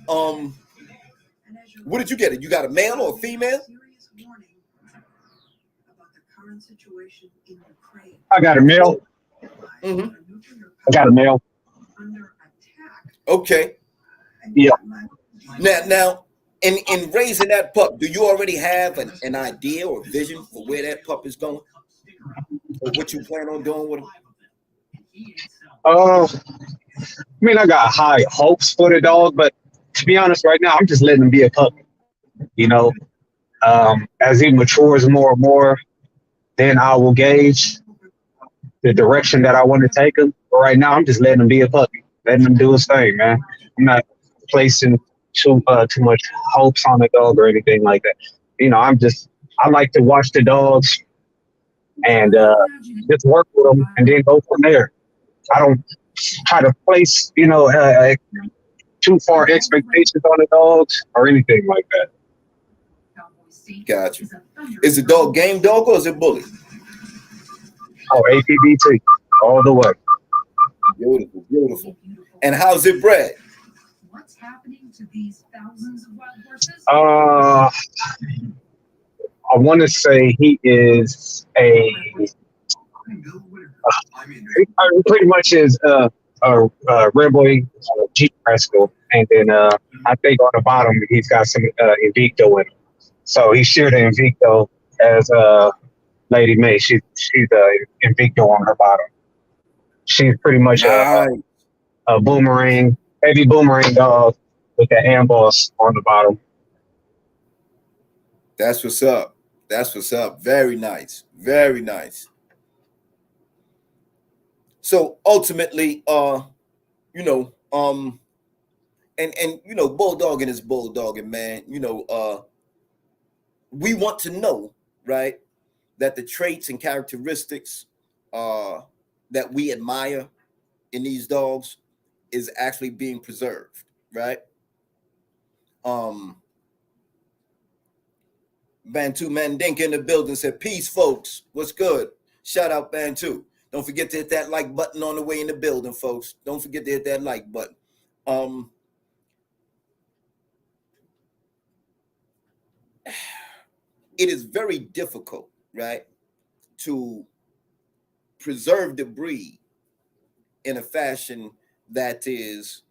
What did you get? You got a male or a female? I got a male. Mm-hmm. I got a male. Okay. Yeah. Now, in raising that pup, do you already have an idea or vision for where that pup is going? Or what you plan on doing with him? I got high hopes for the dog, but to be honest, right now, I'm just letting him be a puppy. As he matures more and more, then I will gauge the direction that I want to take him. But right now, I'm just letting him be a puppy, letting him do his thing, man. placing too much hopes on the dog or anything like that. I like to watch the dogs and just work with them and then go from there. I don't try to place, too far expectations on the dogs or anything like that. Gotcha. Is the dog game dog or is it bully? Oh, APBT all the way. Beautiful, beautiful. And how's it bred? What's happening to these thousands of wild horses? I want to say he is he pretty much is a Red Boy Jeep Rascal, and then I think on the bottom he's got some Invicto in him. So he shared an Invicto as Lady May. She's Invicto on her bottom. She's pretty much Nice. a boomerang, heavy boomerang dog with the amboss on the bottom. That's what's up. That's what's up. Very nice. Very nice. So ultimately, you know, and bulldogging is bulldogging, man. We want to know, right, that the traits and characteristics that we admire in these dogs is actually being preserved, right? Bantu Mandink in the building said, peace, folks. What's good? Shout out Bantu. Don't forget to hit that like button on the way in the building, folks. Don't forget to hit that like button. It is very difficult, right, to preserve the breed in a fashion that is,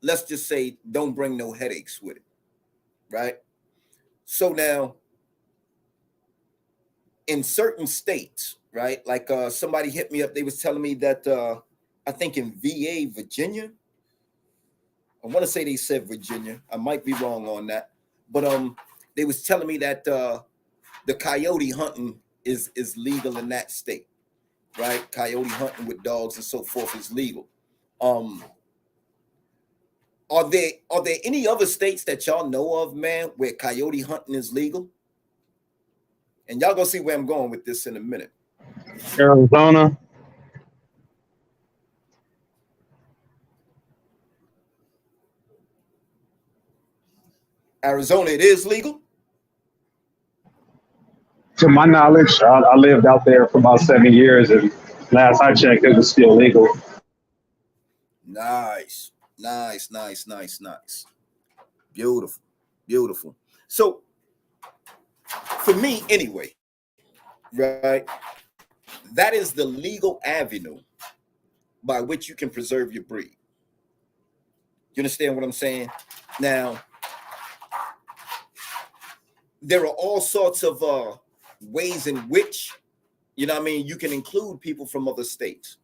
let's just say, don't bring no headaches with it, right? So now, in certain states, right, like somebody hit me up, they was telling me that I think in VA, Virginia, I want to say they said Virginia, I might be wrong on that, but they was telling me that the coyote hunting is legal in that state, right? Coyote hunting with dogs and so forth is legal. Are there any other states that y'all know of, man, where coyote hunting is legal? And y'all gonna see where I'm going with this in a minute. Arizona. Arizona, it is legal? To my knowledge, I lived out there for about 7 years, and last I checked, it was still legal. Nice. Beautiful, beautiful. So for me anyway, right, that is the legal avenue by which you can preserve your breed. You understand what I'm saying? Now, there are all sorts of ways in which, you can include people from other states.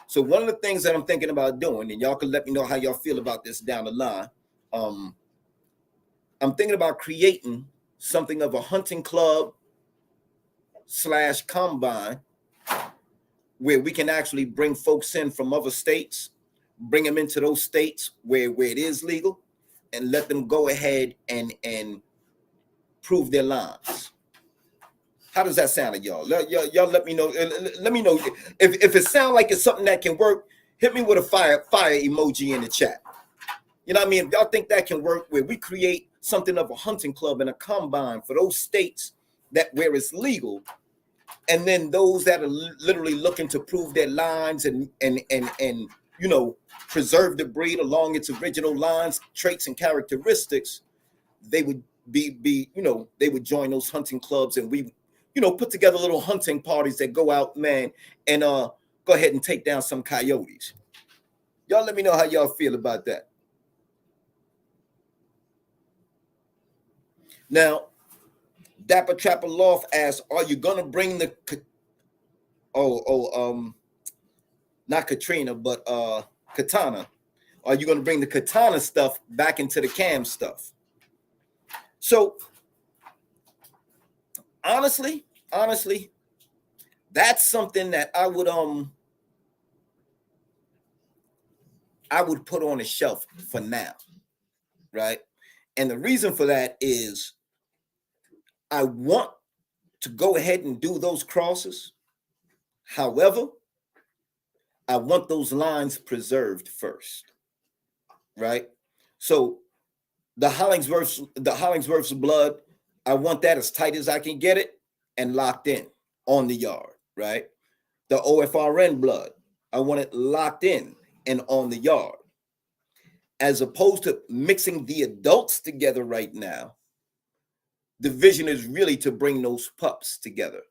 So one of the things that I'm thinking about doing, and y'all can let me know how y'all feel about this down the line, I'm thinking about creating something of a hunting club / combine where we can actually bring folks in from other states, bring them into those states where it is legal, and let them go ahead and prove their lines. How does that sound to y'all? Y'all let me know. Let me know if it sounds like it's something that can work. Hit me with a fire emoji in the chat. You know what I mean? If y'all think that can work, where we create something of a hunting club and a combine for those states where it's legal, and then those that are literally looking to prove their lines and preserve the breed along its original lines, traits, and characteristics, they would be they would join those hunting clubs, and we put together little hunting parties that go out, man, and go ahead and take down some coyotes. Y'all let me know how y'all feel about that. Now, Dapper Trapper Loft asks, are you gonna bring the not Katrina, but Katana? Are you gonna bring the Katana stuff back into the cam stuff? So honestly, that's something that I would I would put on a shelf for now, right? And the reason for that is I want to go ahead and do those crosses. However, I want those lines preserved first, right? So the Hollingsworth's blood, I want that as tight as I can get it and locked in on the yard, right? The OFRN blood, I want it locked in and on the yard. As opposed to mixing the adults together right now, the vision is really to bring those pups together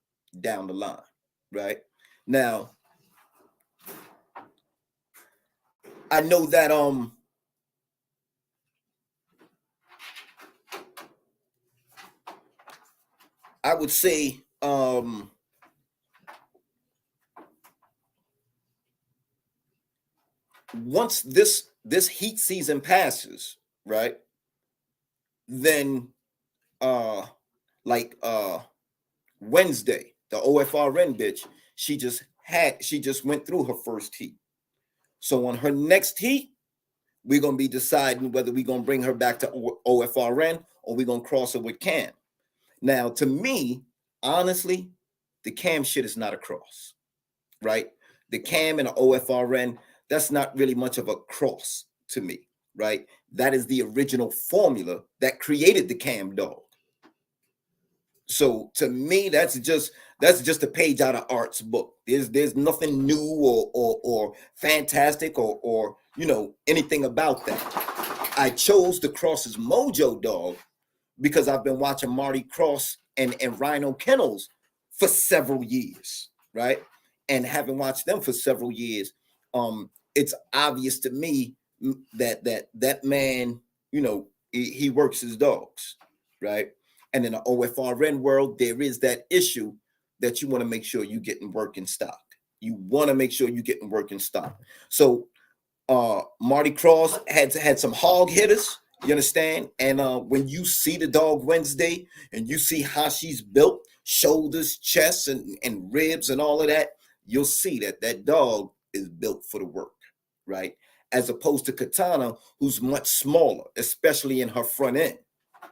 down the line, right? Now, I know that I would say once this heat season passes, right? Then like Wednesday, the OFRN bitch, she just went through her first heat. So on her next heat, we're gonna be deciding whether we're gonna bring her back to OFRN or we're gonna cross her with Cam. Now, to me, honestly, the Cam shit is not a cross, right? The Cam and the OFRN, that's not really much of a cross to me, right? That is the original formula that created the Cam dog. So to me, that's just a page out of Art's book. There's nothing new or fantastic or anything about that. I chose the Cross's Mojo dog because I've been watching Marty Cross and Rhino Kennels for several years, right? And having watched them for several years, it's obvious to me that man, he works his dogs, right? And in the OFRN world, there is that issue that you want to make sure you getting working stock. You want to make sure you getting working stock. So Marty Cross had some hog hitters, you understand? And when you see the dog Wednesday and you see how she's built, shoulders, chest, and ribs and all of that, you'll see that dog is built for the work, right? As opposed to Katana, who's much smaller, especially in her front end.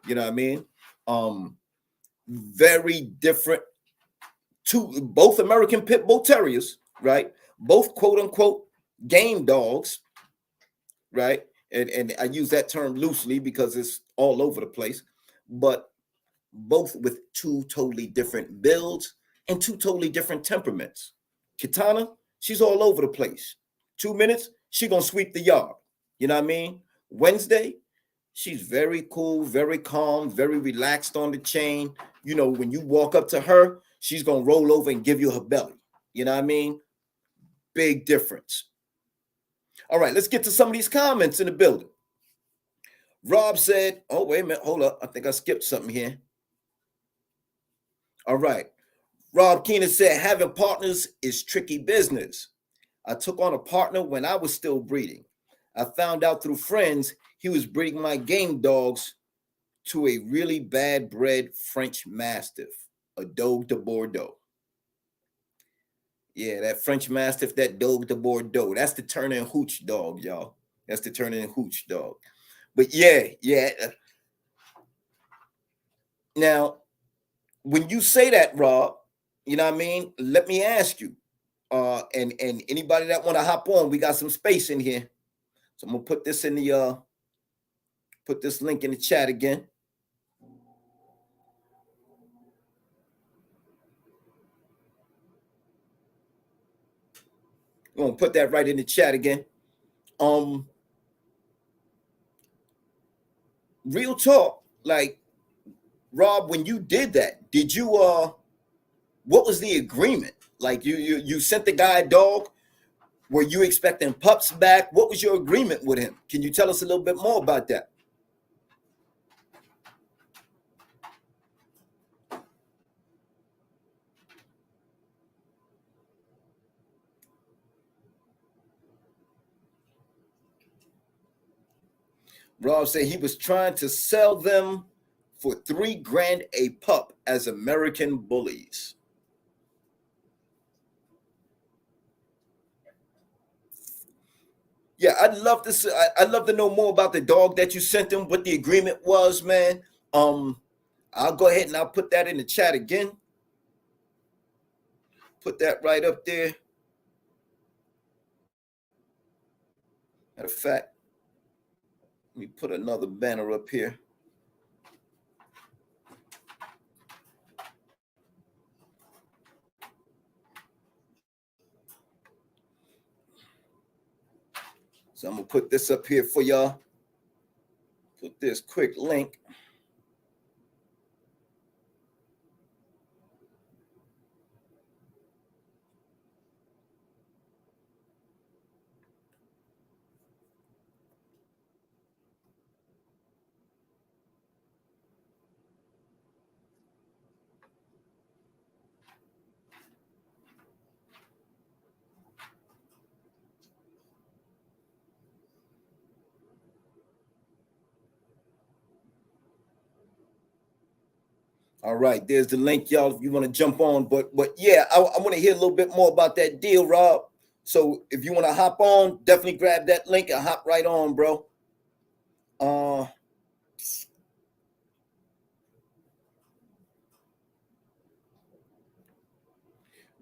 You know what I mean? Very different. Both American Pit Bull Terriers, right? Both quote unquote game dogs, right? And I use that term loosely because it's all over the place, but both with two totally different builds and two totally different temperaments. Kitana, she's all over the place. 2 minutes, she gonna sweep the yard. You know what I mean? Wednesday, she's very cool, very calm, very relaxed on the chain. When you walk up to her, she's gonna roll over and give you her belly. You know what I mean? Big difference. All right, let's get to some of these comments in the building. Rob said, oh, wait a minute, hold up. I think I skipped something here. All right. Rob Keenan said, having partners is tricky business. I took on a partner when I was still breeding. I found out through friends he was breeding my game dogs to a really bad bred French Mastiff, a Dogue de Bordeaux. Yeah, that French Mastiff, that Dogue de Bordeaux. That's the Turner and Hooch dog, y'all. That's the Turner and Hooch dog. But yeah. Now, when you say that, Rob, you know what I mean? Let me ask you, and anybody that want to hop on, we got some space in here. So I'm gonna put this in the put this link in the chat again. I'm gonna put that right in the chat again. Real talk, like Rob, when you did that, did you what was the agreement? Like you sent the guy a dog. Were you expecting pups back? What was your agreement with him? Can you tell us a little bit more about that? Rob said he was trying to sell them for $3,000 a pup as American bullies. Yeah, I'd love to. I'd love to know more about the dog that you sent him. What the agreement was, man. I'll go ahead and I'll put that in the chat again. Put that right up there. Matter of fact, let me put another banner up here. So I'm gonna put this up here for y'all. Put this quick link. All right, there's the link, y'all, if you want to jump on. But yeah, I want to hear a little bit more about that deal, Rob. So if you want to hop on, definitely grab that link and hop right on, bro.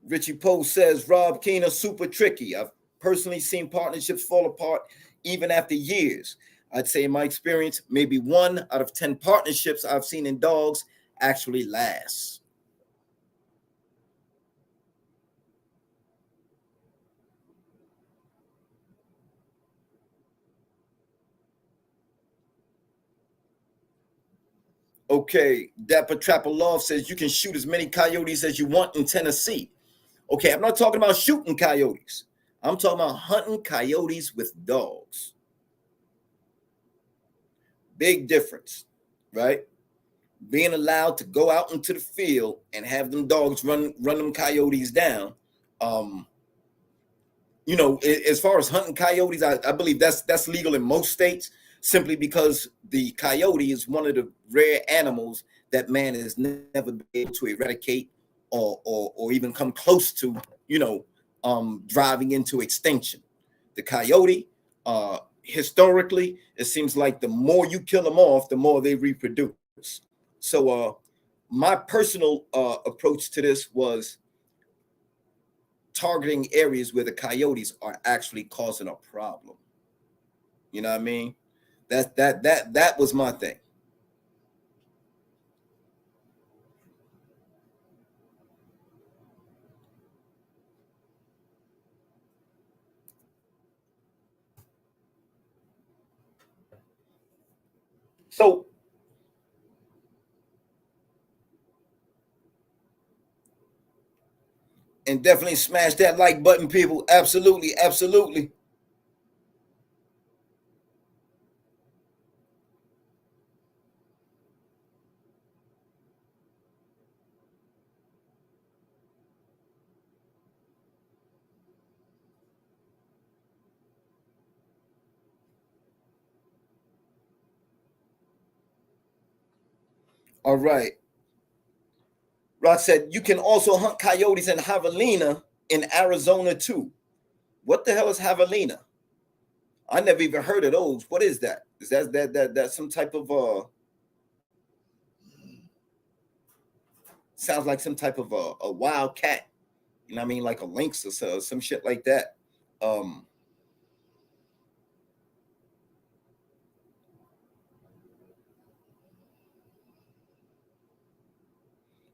Richie Poe says Rob Keena super tricky. I've personally seen partnerships fall apart even after years. I'd say in my experience, maybe 1 out of 10 partnerships I've seen in dogs actually last. Okay, Dapper Trapper Love says you can shoot as many coyotes as you want in Tennessee. Okay, I'm not talking about shooting coyotes. I'm talking about hunting coyotes with dogs. Big difference, right? Being allowed to go out into the field and have them dogs run them coyotes down. You know, as far as hunting coyotes, I believe that's legal in most states, simply because the coyote is one of the rare animals that man has never been able to eradicate or even come close to, you know, driving into extinction. The coyote, historically, it seems like the more you kill them off, the more they reproduce. So my personal approach to this was targeting areas where the coyotes are actually causing a problem. You know what I mean? That was my thing. So and definitely smash that like button, people. Absolutely, absolutely. All right. Rod said you can also hunt coyotes in javelina in Arizona too. What the hell is javelina? I never even heard of those. What is that? Is that some type of sounds like some type of a wild cat? You know what I mean, like a lynx or so, some shit like that. Um,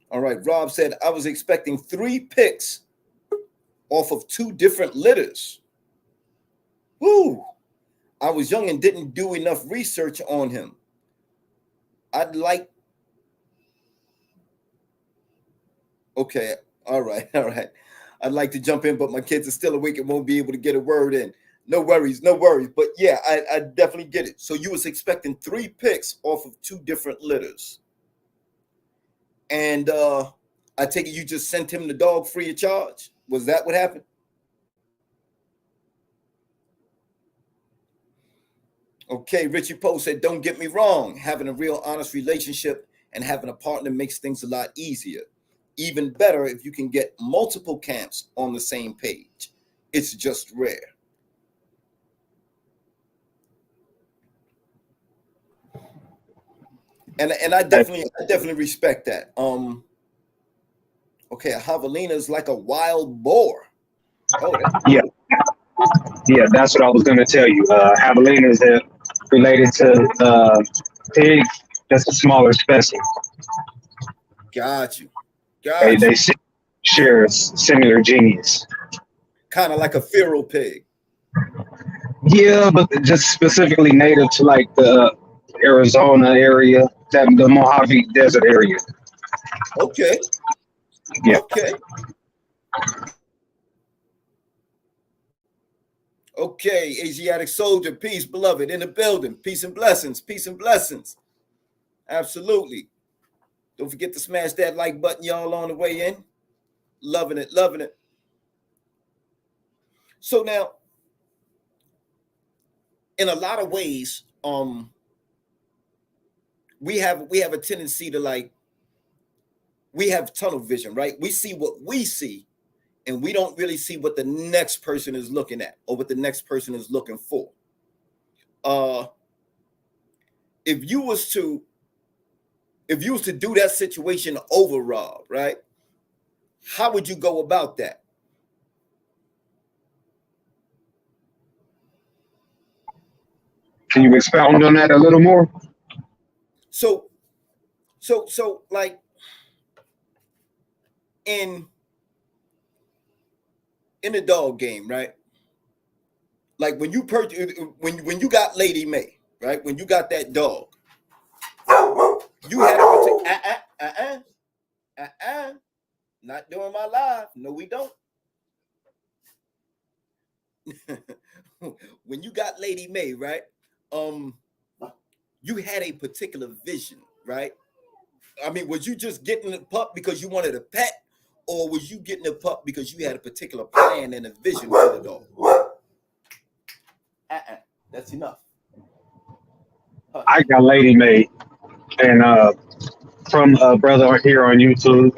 all right, Rob said I was expecting 3 picks off of 2 different litters. Woo! I was young and didn't do enough research on him. I'd like. Okay, all right, all right. I'd like to jump in, but my kids are still awake and won't be able to get a word in. No worries, no worries. But yeah, I definitely get it. So you was expecting 3 picks off of 2 different litters. And I take it you just sent him the dog free of charge. Was that what happened? Okay, Richie Poe said, don't get me wrong. Having a real honest relationship and having a partner makes things a lot easier. Even better if you can get multiple camps on the same page. It's just rare. And I definitely respect that. Okay, a javelina is like a wild boar. Oh, that's Yeah, cool. yeah, that's what I was gonna tell you. Javelinas are related to pig. That's a smaller specimen. Got you. They Got they you. sh- share similar genes. Kind of like a feral pig. Yeah, but just specifically native to like the Arizona area, the Mojave Desert area. Okay. Yeah. Okay. Okay. Asiatic soldier, peace, beloved, in the building. Peace and blessings. Peace and blessings. Absolutely. Don't forget to smash that like button, y'all, on the way in. Loving it, loving it. So now, in a lot of ways, we have a tendency to like, we have tunnel vision, right? We see what we see, and we don't really see what the next person is looking at or what the next person is looking for. Uh, if you was to do that situation over, Rob, right? How would you go about that? Can you expound on that a little more? So like in the dog game, right? Like when you purchase, when you got Lady May, right? When you got that dog, you had a not doing my live. No, we don't. When you got Lady May, right? Um, you had a particular vision, right? I mean, was you just getting the pup because you wanted a pet, or was you getting a pup because you had a particular plan and a vision for the dog? That's enough. I got Lady Made, and from a brother here on YouTube,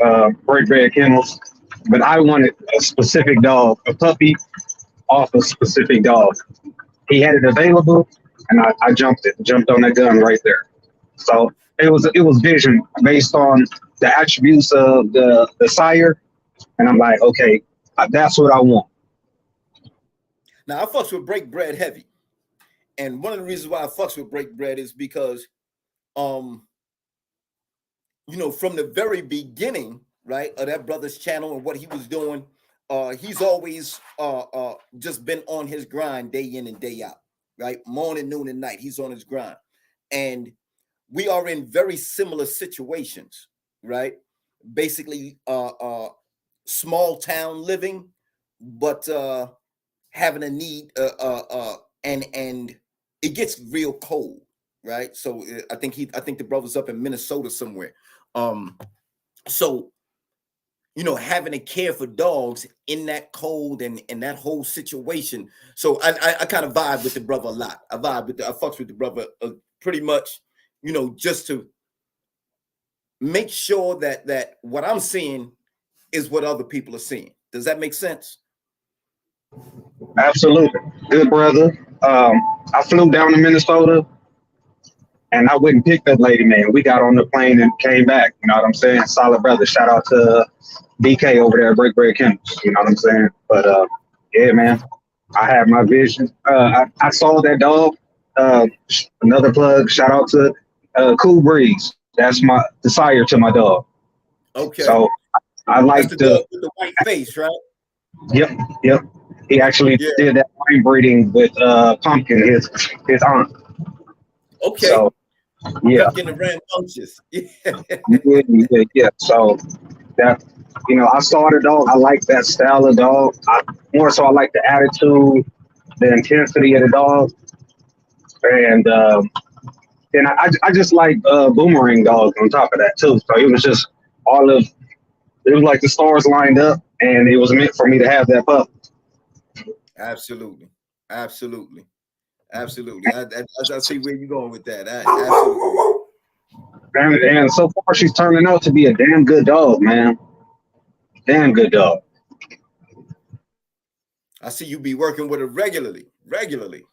Break Red Kennels. But I wanted a specific dog, a puppy off a specific dog. He had it available, and I jumped on that gun right there. So it was vision based on the attributes of the sire, and I'm like, okay, that's what I want. Now I fucks with Break Bread heavy, and one of the reasons why I fucks with Break Bread is because, um, from the very beginning, right, of that brother's channel and what he was doing, he's always just been on his grind day in and day out, right? Morning, noon, and night. He's on his grind. And we are in very similar situations, right? Basically, small town living, but having a need, and it gets real cold, right? So I think the brother's up in Minnesota somewhere. So having to care for dogs in that cold and that whole situation. So I kind of vibe with the brother a lot. I fucks with the brother pretty much, just to make sure that what I'm seeing is what other people are seeing. Does that make sense? Absolutely, good brother. I flew down to Minnesota, and I went and picked up Lady Man. We got on the plane and came back. You know what I'm saying? Solid brother. Shout out to DK over there at Break Bread Kennels. You know what I'm saying? But yeah, man, I had my vision. I saw that dog. Another plug. Shout out to Cool Breeze. That's the sire to my dog. Okay. So I That's like the the. dog with the white face, right? Yep, yep. He actually Yeah. did that wine breeding with Pumpkin, his aunt. Okay. So yeah, Pumpkin and rambunctious. yeah. So that I saw the dog. I like that style of dog. More so, I like the attitude, the intensity of the dog, and I just like boomerang dogs on top of that too. So it was just all of it was like the stars lined up, and it was meant for me to have that pup. Absolutely. Absolutely. Absolutely. I see where you're going with that. Absolutely. And so far, she's turning out to be a damn good dog, man. Damn good dog. I see you be working with her regularly. Regularly.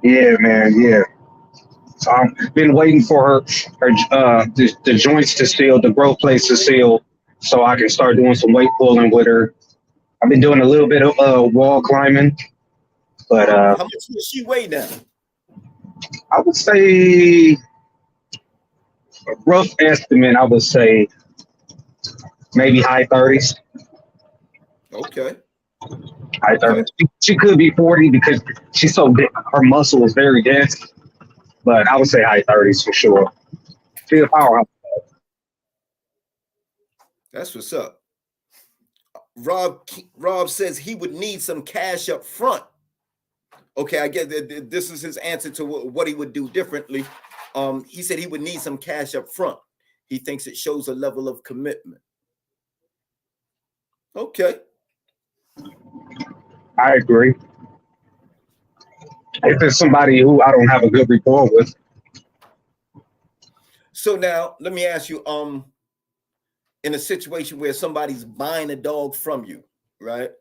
Yeah, man. Yeah. So I've been waiting for the joints to seal, the growth plates to seal, so I can start doing some weight pulling with her. I've been doing a little bit of wall climbing, but How much does she weigh now? I would say a rough estimate. I would say maybe high 30s. Okay. High Okay. 30s. She could be 40 because she's so big. Her muscle is very dense, but I would say high 30s for sure. She's a powerhouse. That's what's up. Rob says he would need some cash up front. Okay, I get that this is his answer to what he would do differently. He said he would need some cash up front. He thinks it shows a level of commitment. Okay. I agree. If it's somebody who I don't have a good rapport with. So now let me ask you, in a situation where somebody's buying a dog from you, right?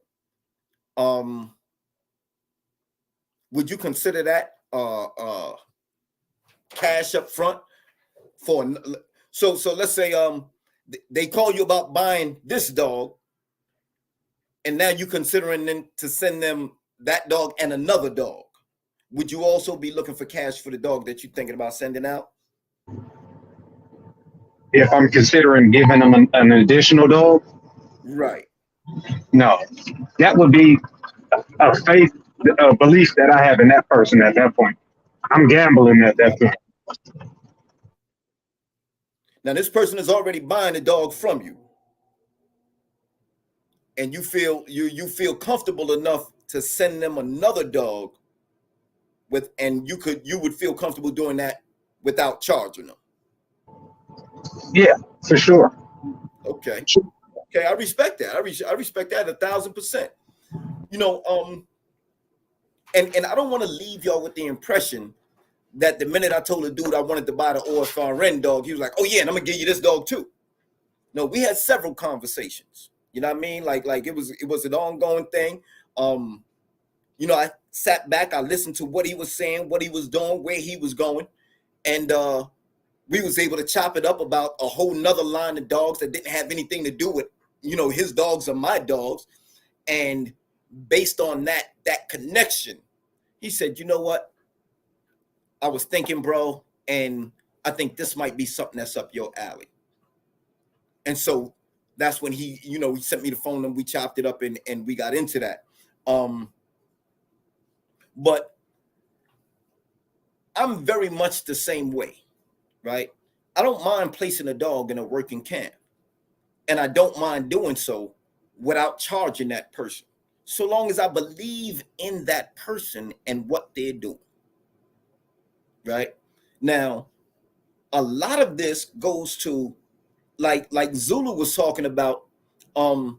Would you consider that cash up front for so let's say they call you about buying this dog, and now you considering them to send them that dog and another dog. Would you also be looking for cash for the dog that you're thinking about sending out? If I'm considering giving them an additional dog, Right. no. That would be a faith, a belief that I have in that person at that point. I'm gambling at that point. Now this person is already buying a dog from you, and you feel comfortable enough to send them another dog and you would feel comfortable doing that without charging them. Yeah, for sure. Okay. Okay, I respect that. I respect that 1,000%. You know, and I don't want to leave y'all with the impression that the minute I told a dude I wanted to buy the OFRN dog, he was like, "Oh yeah, and I'm gonna give you this dog too." No, we had several conversations. You know what I mean? Like it was an ongoing thing. You know, I sat back, I listened to what he was saying, what he was doing, where he was going, and we was able to chop it up about a whole nother line of dogs that didn't have anything to do with, you know, his dogs or my dogs. And based on that connection, he said, "You know what? I was thinking, bro, and I think this might be something that's up your alley." And so that's when he sent me the phone and we chopped it up and we got into that. But I'm very much the same way, right? I don't mind placing a dog in a working camp, and I don't mind doing so without charging that person, so long as I believe in that person and what they're doing, right? Now, a lot of this goes to like Zulu was talking about, the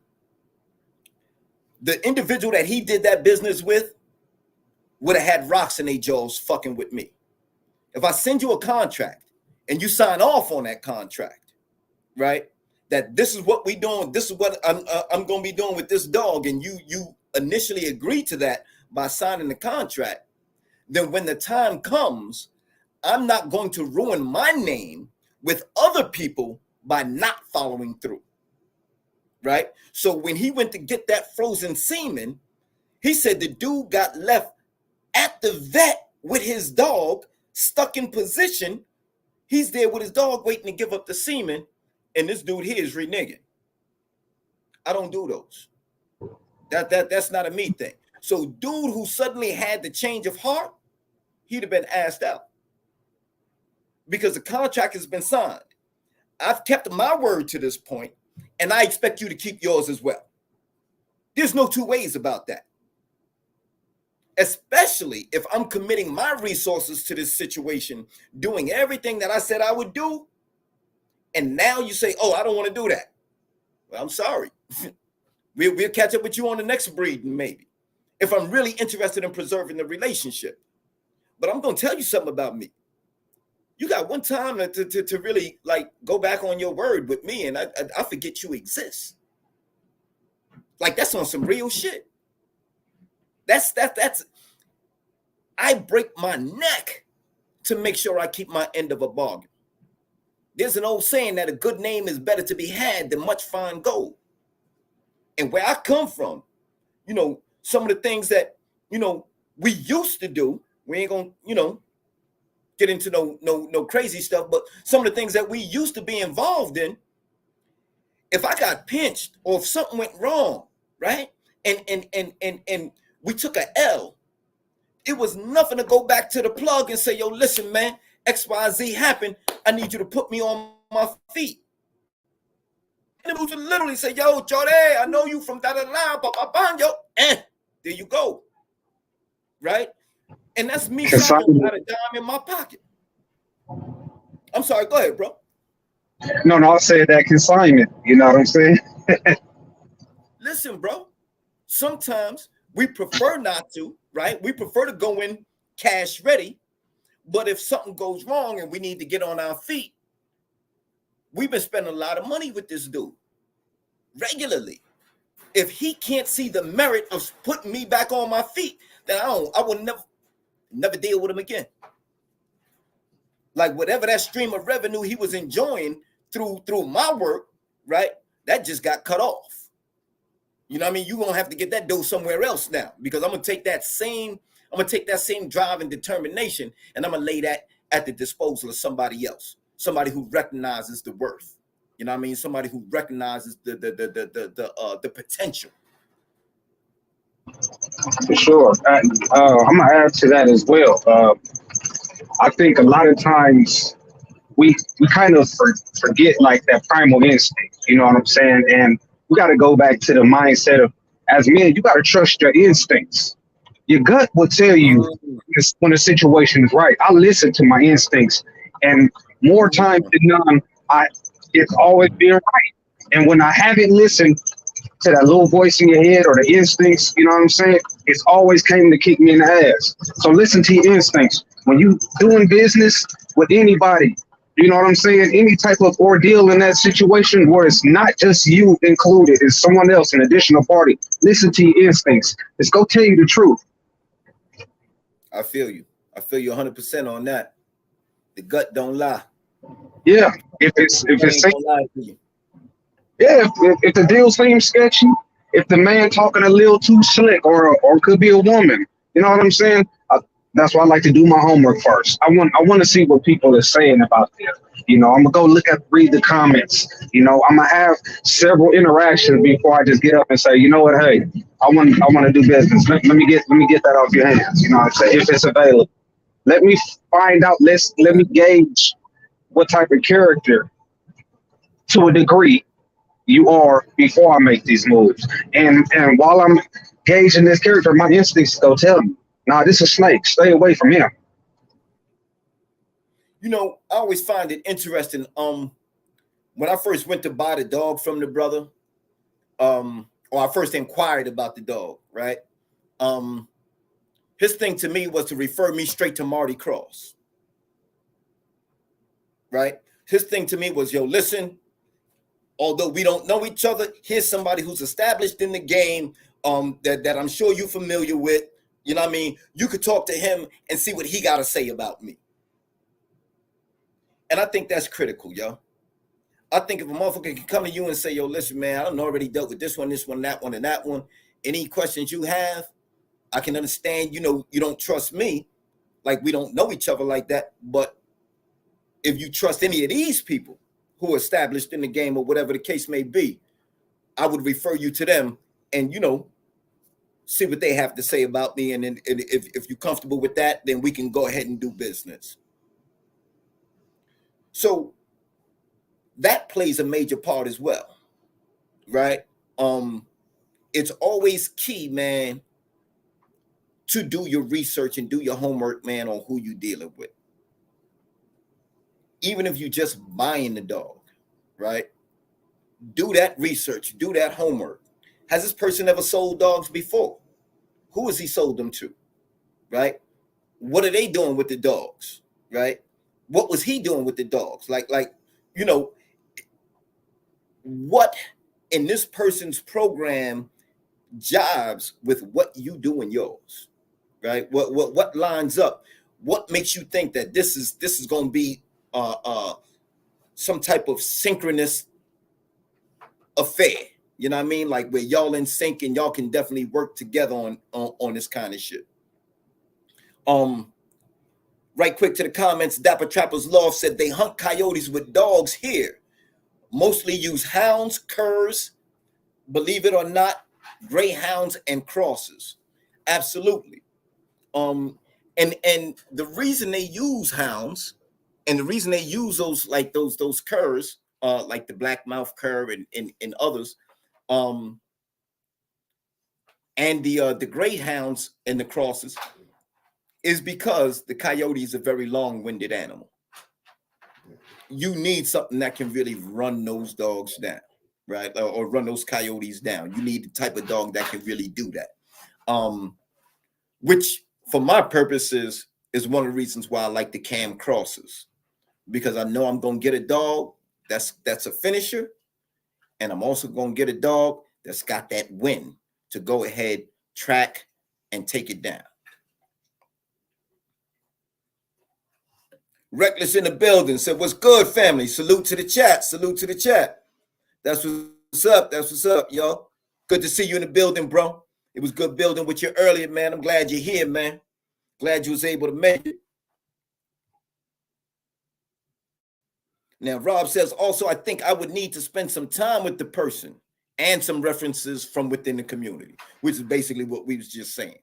individual that he did that business with would have had rocks in their jaws fucking with me. If I send you a contract and you sign off on that contract, right? That this is what we doing, this is what I'm going to be doing with this dog, and you initially agree to that by signing the contract, then when the time comes, I'm not going to ruin my name with other people by not following through, right? So when he went to get that frozen semen, he said the dude got left at the vet with his dog stuck in position. He's there with his dog waiting to give up the semen, and this dude here is reneging. I don't do those. That's not a me thing. So dude who suddenly had the change of heart, he'd have been asked out because the contract has been signed. I've kept my word to this point, and I expect you to keep yours as well. There's no two ways about that. Especially if I'm committing my resources to this situation, doing everything that I said I would do, and now you say, "Oh, I don't want to do that." Well, I'm sorry. We'll catch up with you on the next breeding, maybe, if I'm really interested in preserving the relationship. But I'm going to tell you something about me. You got one time to really like go back on your word with me, and I forget you exist. Like that's on some real shit. That's I break my neck to make sure I keep my end of a bargain. There's an old saying that a good name is better to be had than much fine gold. And where I come from, some of the things that, we used to do, we ain't gonna, get into no crazy stuff, but some of the things that we used to be involved in, if I got pinched or if something went wrong, right? And we took a L, it was nothing to go back to the plug and say, yo, listen, man, XYZ happened. I need you to put me on my feet. And it was to literally say, yo, Jordan, I know you from da-da-da, yo, there you go. Right? And that's me shocking without a dime in my pocket. I'm sorry, go ahead, bro. No, I said that consignment. You know what I'm saying? Listen, bro, sometimes we prefer not to, right? We prefer to go in cash ready. But if something goes wrong and we need to get on our feet, we've been spending a lot of money with this dude regularly. If he can't see the merit of putting me back on my feet, then I will never deal with him again. Like whatever that stream of revenue he was enjoying through my work, right? That just got cut off. You know what I mean? You're gonna have to get that dough somewhere else now, because I'm gonna take that same drive and determination, and I'm gonna lay that at the disposal of somebody else, somebody who recognizes the worth. You know what I mean? Somebody who recognizes the potential. For sure. I'm gonna add to that as well. I think a lot of times we kind of forget like that primal instinct. You know what I'm saying? And we got to go back to the mindset of, as men, you got to trust your instincts. Your gut will tell you when the situation is right. I listen to my instincts, and more times than none, it's always been right. And when I haven't listened to that little voice in your head or the instincts, you know what I'm saying, it's always came to kick me in the ass. So listen to your instincts. When you doing business with anybody, you know what I'm saying, any type of ordeal in that situation where it's not just you included, it's someone else, an additional party, listen to your instincts. It's go tell you the truth. I feel you 100% on that. The gut don't lie. Yeah, if the deal seems sketchy, if the man talking a little too slick, or could be a woman, you know what I'm saying? That's why I like to do my homework first. I want to see what people are saying about this. You know, I'm gonna read the comments. You know, I'm gonna have several interactions before I just get up and say, you know what, hey, I want to do business. Let me get that off your hands. You know what I'm saying? If it's available, let me find out. Let me gauge what type of character, to a degree, you are before I make these moves. And while I'm gauging this character, my instincts go tell me, nah, this is Snake. Stay away from him. You know, I always find it interesting. When I first went to buy the dog from the brother, or I first inquired about the dog, right? His thing to me was to refer me straight to Marty Cross, right? His thing to me was, yo, listen, although we don't know each other, here's somebody who's established in the game, that I'm sure you're familiar with. You know what I mean? You could talk to him and see what he got to say about me. And I think that's critical, yo. I think if a motherfucker can come to you and say, yo, listen, man, I done already dealt with this one, that one, and that one. Any questions you have, I can understand, you know, you don't trust me. Like, we don't know each other like that. But if you trust any of these people who are established in the game or whatever the case may be, I would refer you to them and, you know, see what they have to say about me. And then if you're comfortable with that, then we can go ahead and do business. So that plays a major part as well, right? It's always key, man, to do your research and do your homework, man, on who you're dealing with. Even if you're just buying the dog, right? Do that research, do that homework. Has this person ever sold dogs before? Who has he sold them to, right? What are they doing with the dogs, right? What was he doing with the dogs? Like, you know, what in this person's program jives with what you do in yours, right? What lines up what makes you think that this is going to be some type of synchronous affair? You know what I mean? Like where y'all in sync and y'all can definitely work together on this kind of shit. Right quick to the comments. Dapper Trapper's Loft said they hunt coyotes with dogs here. Mostly use hounds, curs, believe it or not, greyhounds and crosses. Absolutely. And the reason they use hounds and the reason they use those like those curs, like the blackmouth cur and others, and the greyhounds and the crosses, is because the coyote is a very long-winded animal. You need something that can really run those dogs down, right? Or run those coyotes down. You need the type of dog that can really do that. Which, for my purposes, is one of the reasons why I like the cam crosses, because I know I'm going to get a dog that's a finisher, and I'm also going to get a dog that's got that win to go ahead, track, and take it down. Reckless in the building said, "What's good, family? Salute to the chat. Salute to the chat. That's what's up. That's what's up, y'all. Good to see you in the building, bro. It was good building with you earlier, man. I'm glad you're here, man. Glad you was able to make it." Now, Rob says, "Also, I think I would need to spend some time with the person and some references from within the community," which is basically what we was just saying.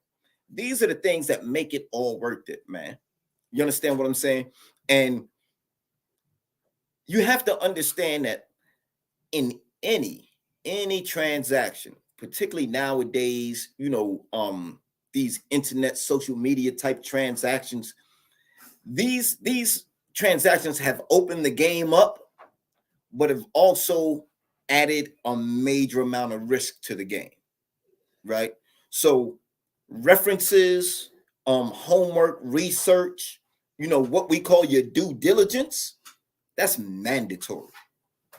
These are the things that make it all worth it, man. You understand what I'm saying? And you have to understand that in any transaction, particularly nowadays, these internet social media type transactions, these transactions have opened the game up, but have also added a major amount of risk to the game, right? So references, homework, research, what we call your due diligence, that's mandatory,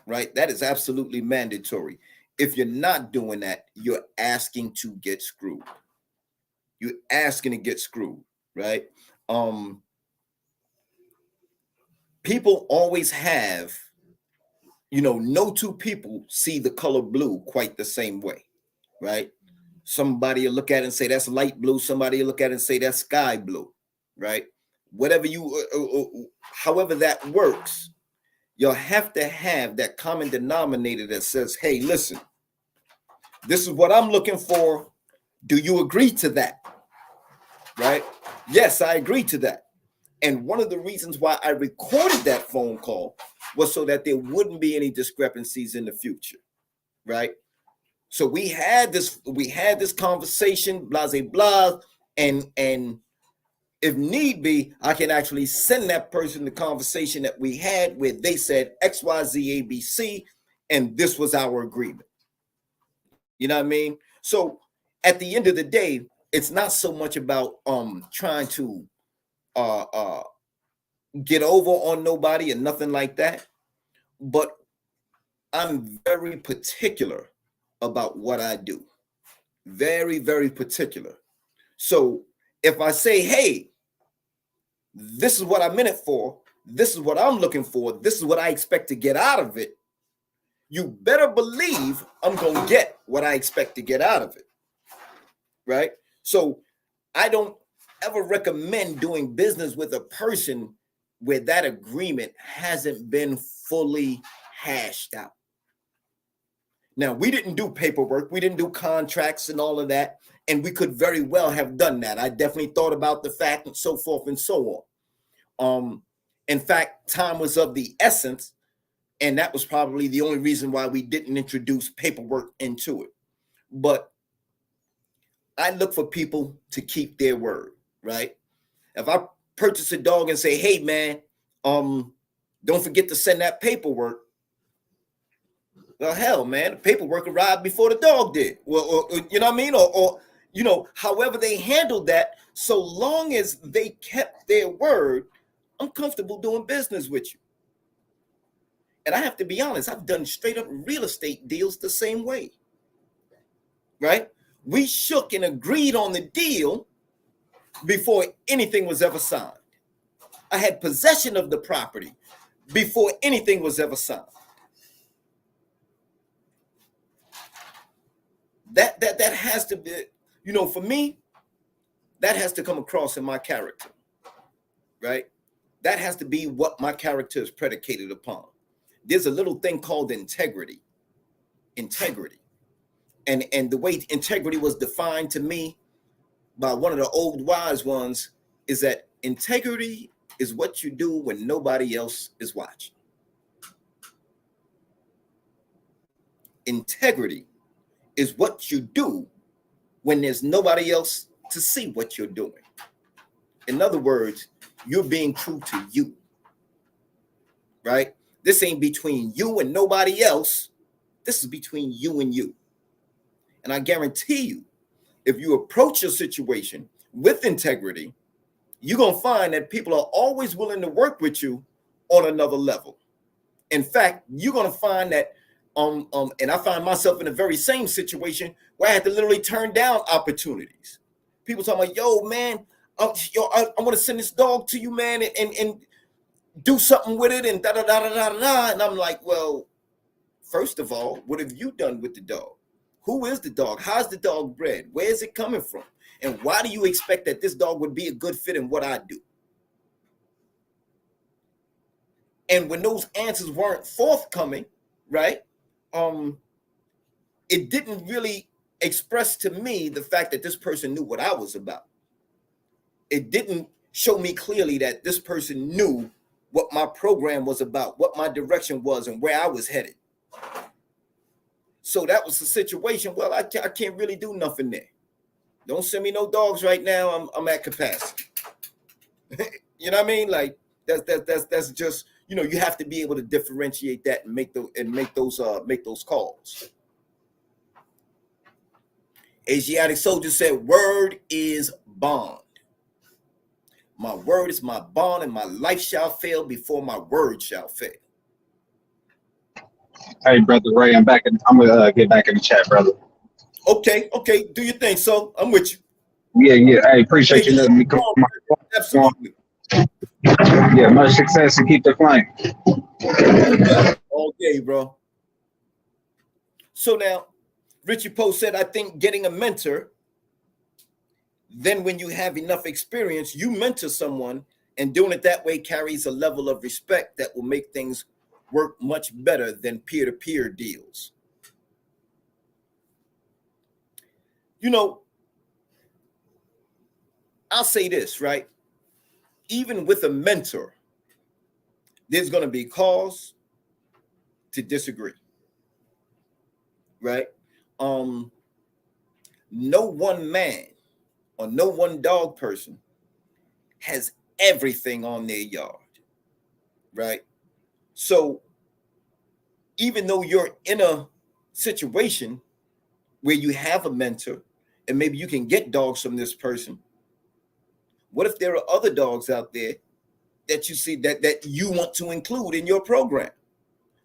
right? That is absolutely mandatory. If you're not doing that, you're asking to get screwed. You're asking to get screwed, right? People always have, no two people see the color blue quite the same way, right? Somebody will look at it and say that's light blue. Somebody will look at it and say that's sky blue, right? Whatever however that works, you'll have to have that common denominator that says, hey, listen, this is what I'm looking for. Do you agree to that? Right? Yes, I agree to that. And one of the reasons why I recorded that phone call was so that there wouldn't be any discrepancies in the future, right? So we had this conversation, blah, blah, blah, and if need be, I can actually send that person the conversation that we had where they said X, Y, Z, ABC, and this was our agreement. You know what I mean? So at the end of the day, it's not so much about trying to get over on nobody and nothing like that, but I'm very particular about what I do. Very, very particular. So if I say, hey, this is what I'm in it for, this is what I'm looking for, this is what I expect to get out of it, you better believe I'm going to get what I expect to get out of it, right? So I don't ever recommend doing business with a person where that agreement hasn't been fully hashed out. Now, we didn't do paperwork, we didn't do contracts and all of that, and we could very well have done that. I definitely thought about the fact and so forth and so on. In fact, time was of the essence, and that was probably the only reason why we didn't introduce paperwork into it. But I look for people to keep their word, right? If I purchase a dog and say, hey, man, don't forget to send that paperwork. Well, hell, man, the paperwork arrived before the dog did. Well, you know what I mean? Or however they handled that, so long as they kept their word, I'm comfortable doing business with you. And I have to be honest, I've done straight up real estate deals the same way, right? We shook and agreed on the deal before anything was ever signed. I had possession of the property before anything was ever signed. That has to be, for me, that has to come across in my character, right? That has to be what my character is predicated upon. There's a little thing called integrity. Integrity. And the way integrity was defined to me by one of the old wise ones is that integrity is what you do when nobody else is watching. Integrity is what you do when there's nobody else to see what you're doing. In other words, you're being true to you, right? This ain't between you and nobody else. This is between you and you. And I guarantee you, if you approach your situation with integrity, you're going to find that people are always willing to work with you on another level. In fact, you're going to find that, and I find myself in the very same situation where I had to literally turn down opportunities. People talking about, yo, man, I want to send this dog to you, man, and do something with it, and da-da-da-da-da-da. And I'm like, well, first of all, what have you done with the dog? Who is the dog? How's the dog bred? Where is it coming from? And why do you expect that this dog would be a good fit in what I do? And when those answers weren't forthcoming, right, it didn't really express to me the fact that this person knew what I was about. It didn't show me clearly that this person knew what my program was about, what my direction was, and where I was headed. So that was the situation. Well, I can't really do nothing there. Don't send me no dogs right now. I'm at capacity. You know what I mean? Like that's just, you have to be able to differentiate that and make those calls. Asiatic soldier said, "Word is bond. My word is my bond, and my life shall fail before my word shall fail." Hey, brother Ray, I'm gonna get back in the chat, brother. Okay. Do you think so? I'm with you. Yeah. I appreciate you letting me come on. Absolutely. Yeah, much success and keep the flame. All day, bro. So now, Richie Poe said, I think getting a mentor, then when you have enough experience, you mentor someone, and doing it that way carries a level of respect that will make things work much better than peer-to-peer deals. I'll say this, right? Even with a mentor, there's going to be cause to disagree, right? No one man or no one dog person has everything on their yard, right? So even though you're in a situation where you have a mentor and maybe you can get dogs from this person, what if there are other dogs out there that you see that you want to include in your program,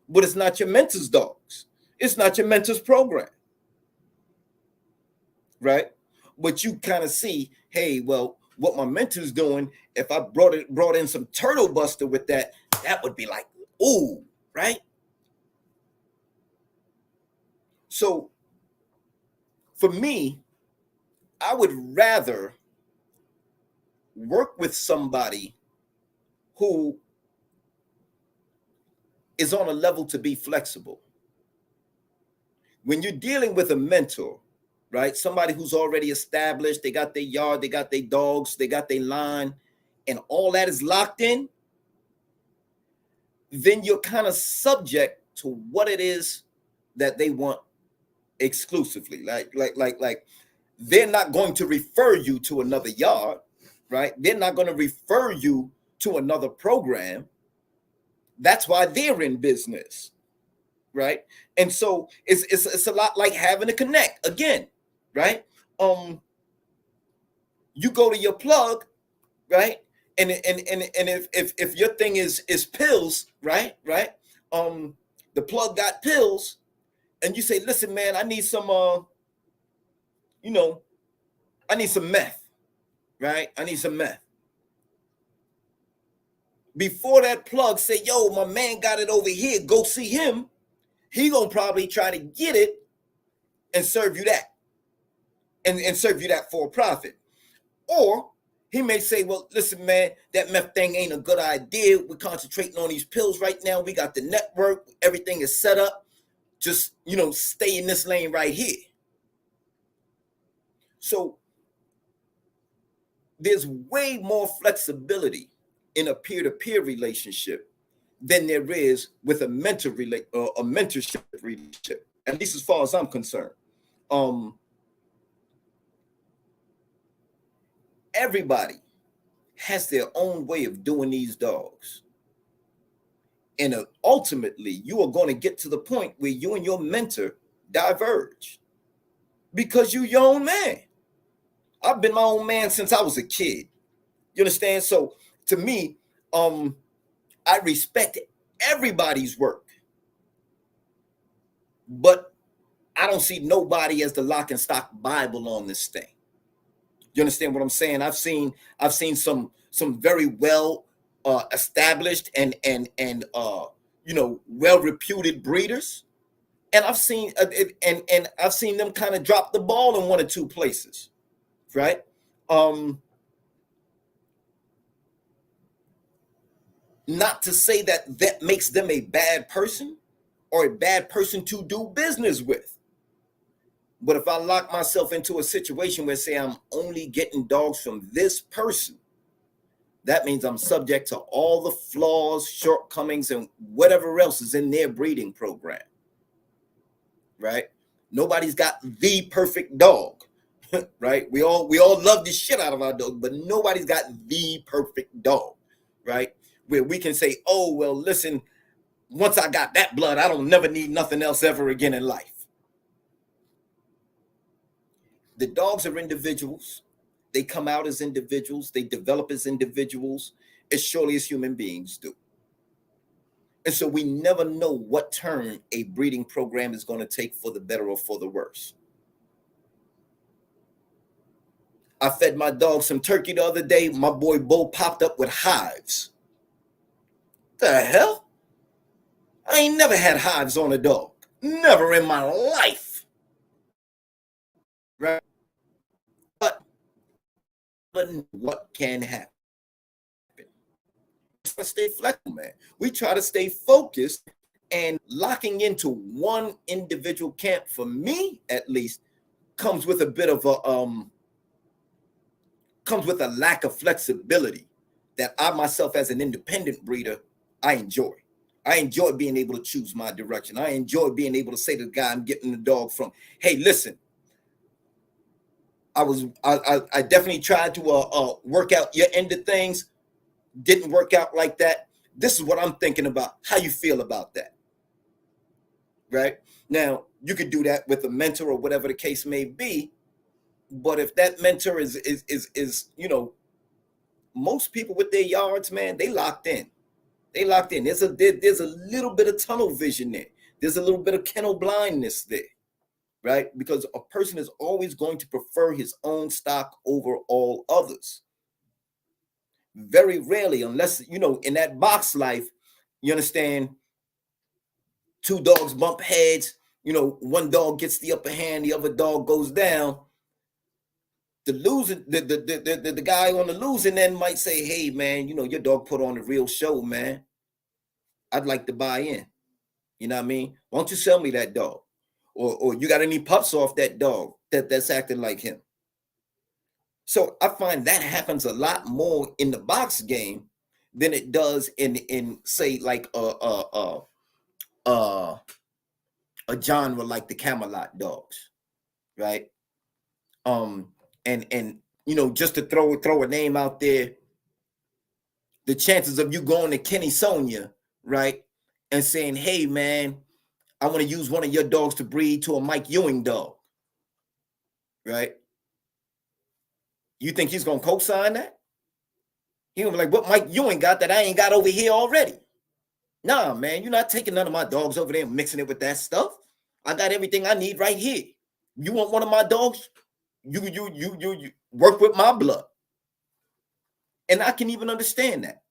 but it's not your mentor's dogs, it's not your mentor's program, right? But you kind of see, hey, well, what my mentor's doing, if I brought in some turtle buster with that would be like, ooh, right? So for me, I would rather work with somebody who is on a level to be flexible. When you're dealing with a mentor, right, somebody who's already established, they got their yard, they got their dogs, they got their line, and all that is locked in, then you're kind of subject to what it is that they want exclusively. Like they're not going to refer you to another yard, right? They're not going to refer you to another program. That's why they're in business, right? And so it's a lot like having a connect again, right? You go to your plug, right? And if your thing is pills, right? The plug got pills, and you say, listen, man, I need some I need some meth, right? I need some meth. before that plug say, yo, my man got it over here, go see him, he gonna probably try to get it and serve you that. And serve you that for a profit. Or he may say, well, listen, man, that meth thing ain't a good idea. We're concentrating on these pills right now. We got the network. Everything is set up. Just, stay in this lane right here. So there's way more flexibility in a peer-to-peer relationship than there is with a mentorship relationship, at least as far as I'm concerned. Everybody has their own way of doing these dogs. And ultimately, you are going to get to the point where you and your mentor diverge because you're your own man. I've been my own man since I was a kid. You understand? So to me, I respect everybody's work, but I don't see nobody as the lock and stock Bible on this thing. You understand what I'm saying? I've seen some very well established and well reputed breeders, and I've seen I've seen them kind of drop the ball in one or two places, right? Not to say that makes them a bad person or a bad person to do business with. But if I lock myself into a situation where, say, I'm only getting dogs from this person, that means I'm subject to all the flaws, shortcomings, and whatever else is in their breeding program, right? Nobody's got the perfect dog, right? We all love the shit out of our dog, but nobody's got the perfect dog, right? Where we can say, oh, well, listen, once I got that blood, I don't never need nothing else ever again in life. The dogs are individuals. They come out as individuals. They develop as individuals as surely as human beings do. And so we never know what turn a breeding program is going to take for the better or for the worse. I fed my dog some turkey the other day. My boy Bo popped up with hives. The hell? I ain't never had hives on a dog. Never in my life. Right? But what can happen? We stay flexible, man. We try to stay focused, and locking into one individual camp, for me at least, comes with a bit of a lack of flexibility that I myself, as an independent breeder, I enjoy. I enjoy being able to choose my direction. I enjoy being able to say to the guy I'm getting the dog from, hey, listen, I definitely tried to work out your end of things. Didn't work out like that. This is what I'm thinking about. How you feel about that? Right? Now, you could do that with a mentor or whatever the case may be. But if that mentor is most people with their yards, man, they locked in. They locked in. There's a little bit of tunnel vision there. There's a little bit of kennel blindness there. Right? Because a person is always going to prefer his own stock over all others. Very rarely, unless, in that box life, you understand, two dogs bump heads, one dog gets the upper hand, the other dog goes down. The losing, the guy on the losing end might say, hey, man, your dog put on a real show, man. I'd like to buy in. You know what I mean? Why don't you sell me that dog? Or you got any pups off that dog that's acting like him? So I find that happens a lot more in the box game than it does in say like a genre like the Camelot dogs, right? And just to throw a name out there, the chances of you going to Kenny Sonia, right, and saying, hey man, I want to use one of your dogs to breed to a Mike Ewing dog, right? You think he's going to co-sign that? He gonna be like, what Mike Ewing got that I ain't got over here already? Nah, man, you're not taking none of my dogs over there and mixing it with that stuff. I got everything I need right here. You want one of my dogs? You work with my blood. And I can even understand that.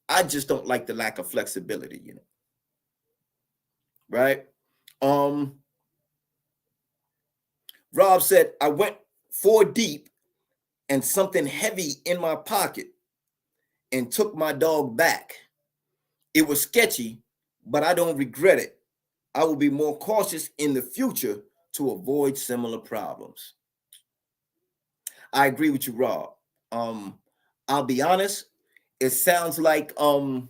I just don't like the lack of flexibility, right? Um, Rob said, I went 4 deep and something heavy in my pocket and took my dog back. It was sketchy, but I don't regret it. I will be more cautious in the future to avoid similar problems. I agree with you, Rob. I'll be honest, it sounds like that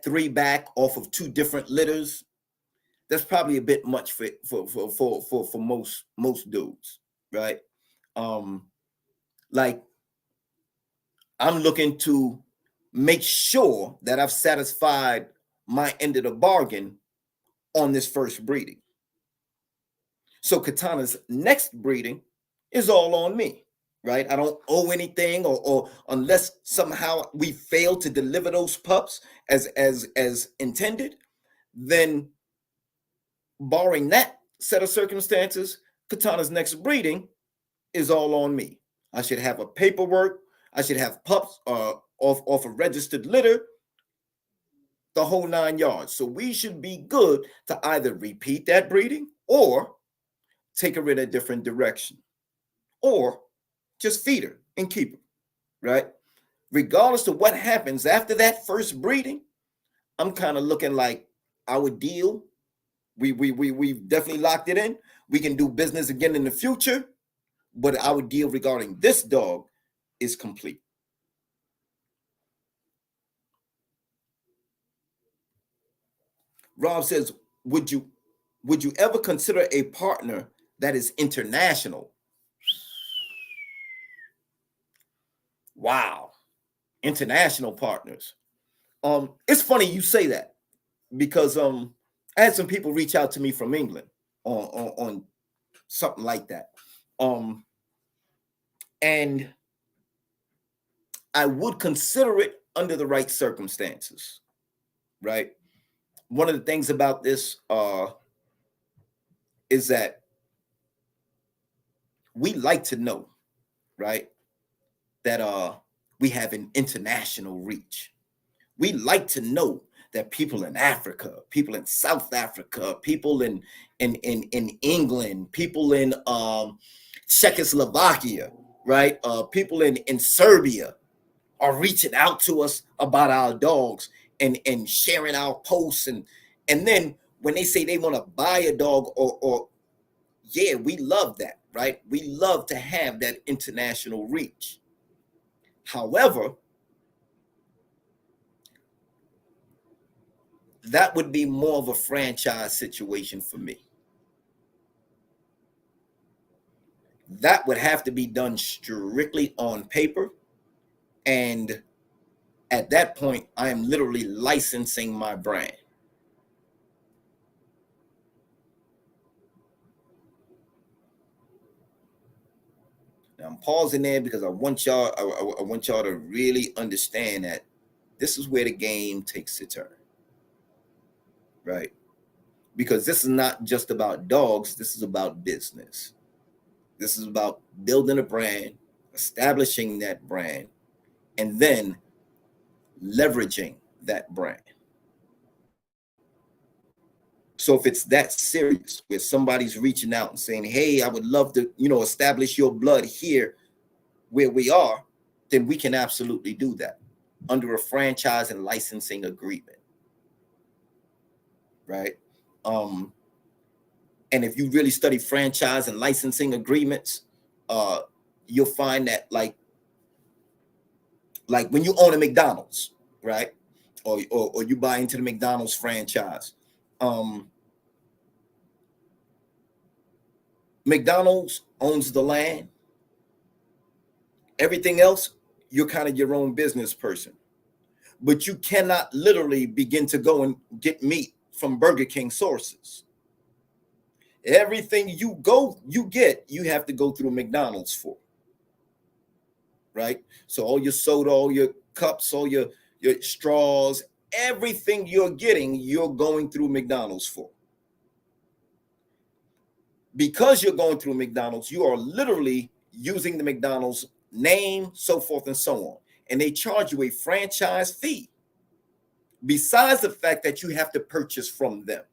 3 back off of 2 different litters. That's probably a bit much for most dudes, right? Um, like I'm looking to make sure that I've satisfied my end of the bargain on this first breeding. So Katana's next breeding is all on me, right? I don't owe anything, or unless somehow we fail to deliver those pups as intended, then barring that set of circumstances, Katana's next breeding is all on me. I should have a paperwork. I should have pups off a registered litter, the whole 9 yards. So we should be good to either repeat that breeding or take her in a different direction, or just feed her and keep her, right? Regardless of what happens after that first breeding, I'm kind of looking like our deal. We've definitely locked it in. We can do business again in the future, but our deal regarding this dog is complete. Rob says, would you ever consider a partner that is international? Wow. International partners. It's funny you say that, because I had some people reach out to me from England on something like that. And I would consider it under the right circumstances, right? One of the things about this is that we like to know, right, that we have an international reach. We like to know that people in Africa, people in South Africa, people in England, people in Czechoslovakia, right, people in Serbia are reaching out to us about our dogs and sharing our posts, and then when they say they want to buy a dog, or yeah, we love that, right? We love to have that international reach. However, that would be more of a franchise situation for me. That would have to be done strictly on paper, and at that point, I am literally licensing my brand. Now I'm pausing there because I want y'all to really understand that this is where the game takes a turn, right? Because this is not just about dogs, this is about business. This is about building a brand, establishing that brand, and then leveraging that brand. So if it's that serious, where somebody's reaching out and saying, hey, I would love to, establish your blood here where we are, then we can absolutely do that under a franchise and licensing agreement, right? And if you really study franchise and licensing agreements, you'll find that like when you own a McDonald's, right? Or you buy into the McDonald's franchise. McDonald's owns the land. Everything else, you're kind of your own business person. But you cannot literally begin to go and get meat from Burger King sources. Everything you have to go through McDonald's for. Right? So all your soda, all your cups, all your straws, everything you're getting, you're going through McDonald's for. Because you're going through McDonald's, you are literally using the McDonald's name, so forth and so on. and they charge you a franchise fee, besides the fact that you have to purchase from them.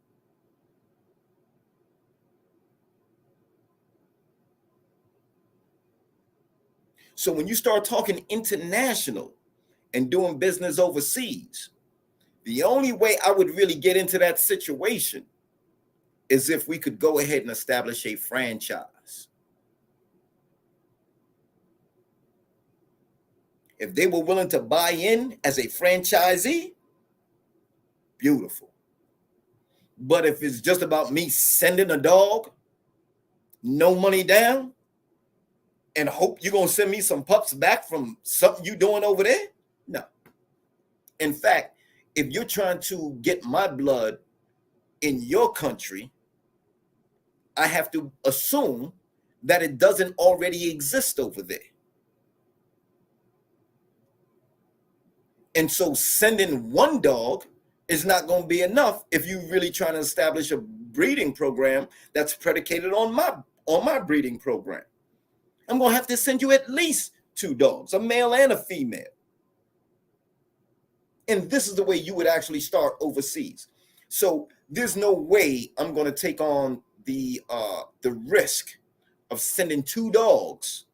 So when you start talking international and doing business overseas, the only way I would really get into that situation is if we could go ahead and establish a franchise. If they were willing to buy in as a franchisee, beautiful. But if it's just about me sending a dog, no money down, and hope you're going to send me some pups back from something you're doing over there, no. In fact, if you're trying to get my blood in your country, I have to assume that it doesn't already exist over there. And so sending one dog is not going to be enough if you're really trying to establish a breeding program that's predicated on my breeding program. I'm going to have to send you at least 2 dogs, a male and a female. And this is the way you would actually start overseas. So there's no way I'm going to take on the risk of sending 2 dogs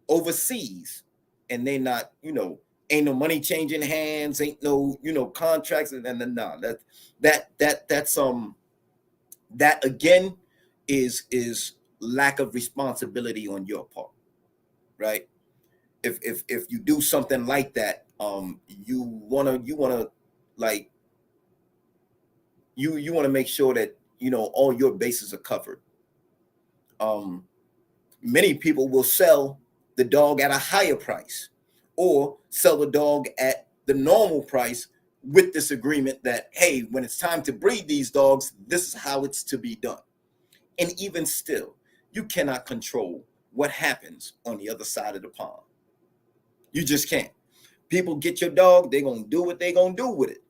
overseas and they not, ain't no money changing hands, ain't no, contracts, and then no, that again is lack of responsibility on your part, right? If you do something like that, you wanna like you want to make sure that all your bases are covered. Many people will sell the dog at a higher price or sell the dog at the normal price with this agreement that, hey, when it's time to breed these dogs, this is how it's to be done. And even still, you cannot control what happens on the other side of the pond. You just can't. People get your dog, they're going to do what they're going to do with it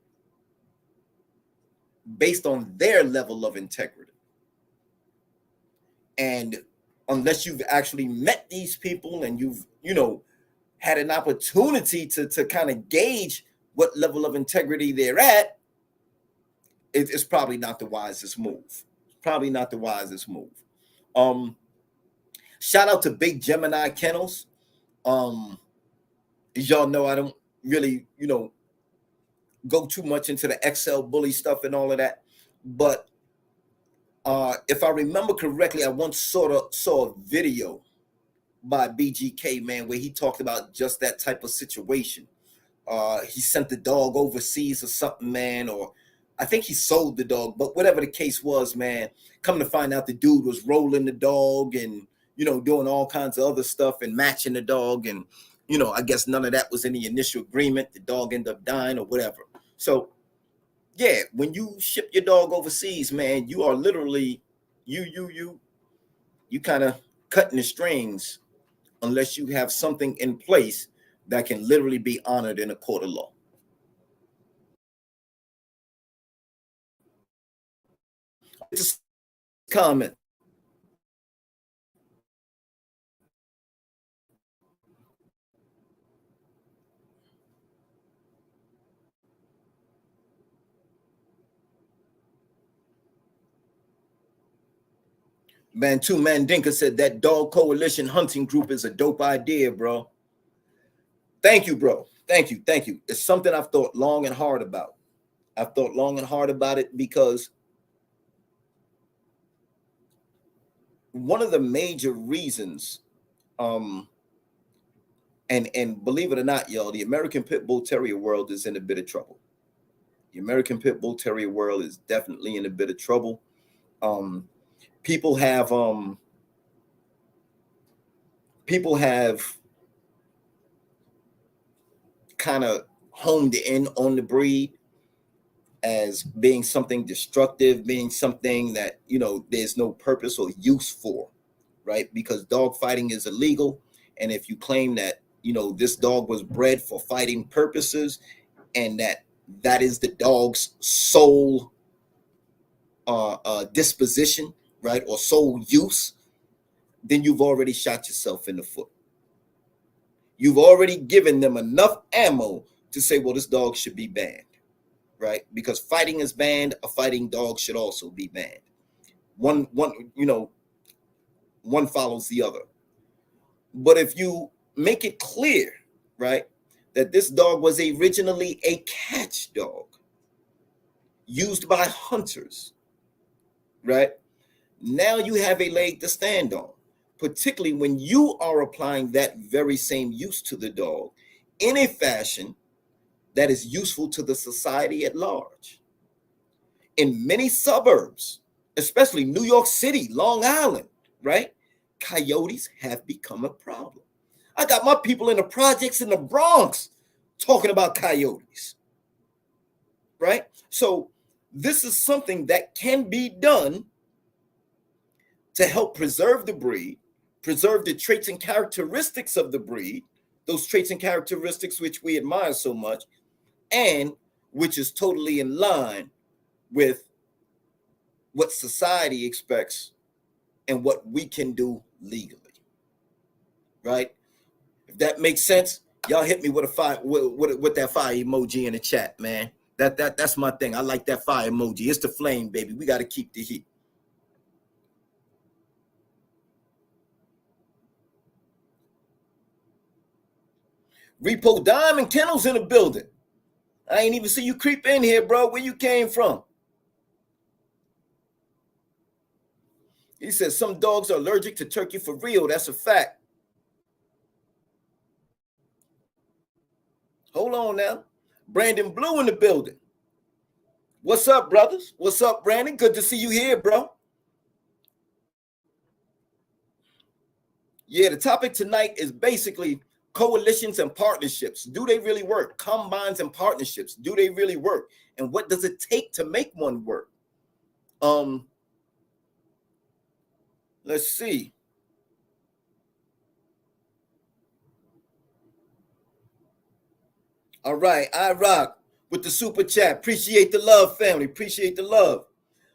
based on their level of integrity. And unless you've actually met these people and you've, had an opportunity to kind of gauge what level of integrity they're at, it's probably not the wisest move. Probably not the wisest move. Shout out to Big Gemini Kennels. As y'all know, I don't really, go too much into the XL bully stuff and all of that. But if I remember correctly, I once saw a video by BGK, man, where he talked about just that type of situation. He sent the dog overseas or something, man, or I think he sold the dog, but whatever the case was, man, come to find out the dude was rolling the dog and, doing all kinds of other stuff and matching the dog. And, I guess none of that was in the initial agreement. The dog ended up dying or whatever. So, yeah, when you ship your dog overseas, man, you are literally, you kind of cutting the strings unless you have something in place that can literally be honored in a court of law. Just comment. Bantu Mandinka said that dog coalition hunting group is a dope idea, bro. Thank you, bro. Thank you. It's something I've thought long and hard about. I've thought long and hard about it because one of the major reasons, and believe it or not, y'all, the American Pit Bull Terrier world is in a bit of trouble. The American Pit Bull Terrier world is definitely in a bit of trouble. People have kind of honed in on the breed as being something destructive, being something that, there's no purpose or use for, right? Because dog fighting is illegal. And if you claim that, this dog was bred for fighting purposes and that is the dog's sole disposition, right, or sole use, then you've already shot yourself in the foot. you've already given them enough ammo to say, well, this dog should be banned, right? Because fighting is banned, a fighting dog should also be banned. One, one follows the other. But if you make it clear, right, that this dog was originally a catch dog used by hunters, right? Now you have a leg to stand on, particularly when you are applying that very same use to the dog in a fashion that is useful to the society at large. In many suburbs, especially New York City, Long Island, right? Coyotes have become a problem. I got my people in the projects in the Bronx talking about coyotes, right? So this is something that can be done to help preserve the breed, preserve the traits and characteristics of the breed, those traits and characteristics which we admire so much, and which is totally in line with what society expects and what we can do legally, right? If that makes sense, y'all hit me with a fire with that fire emoji in the chat, man. That's my thing. I like that fire emoji. It's the flame, baby. We got to keep the heat. Repo Diamond Kennels in the building. I ain't even see you creep in here, bro. Where you came from? He says some dogs are allergic to turkey for real. That's a fact. Hold on now. Brandon Blue in the building. What's up, brothers? What's up, Brandon? Good to see you here, bro. Yeah, the topic tonight is basically coalitions and partnerships. Do they really work? Combines and partnerships. Do they really work? And what does it take to make one work? Let's see. All right, I rock with the super chat. Appreciate the love, family. Appreciate the love.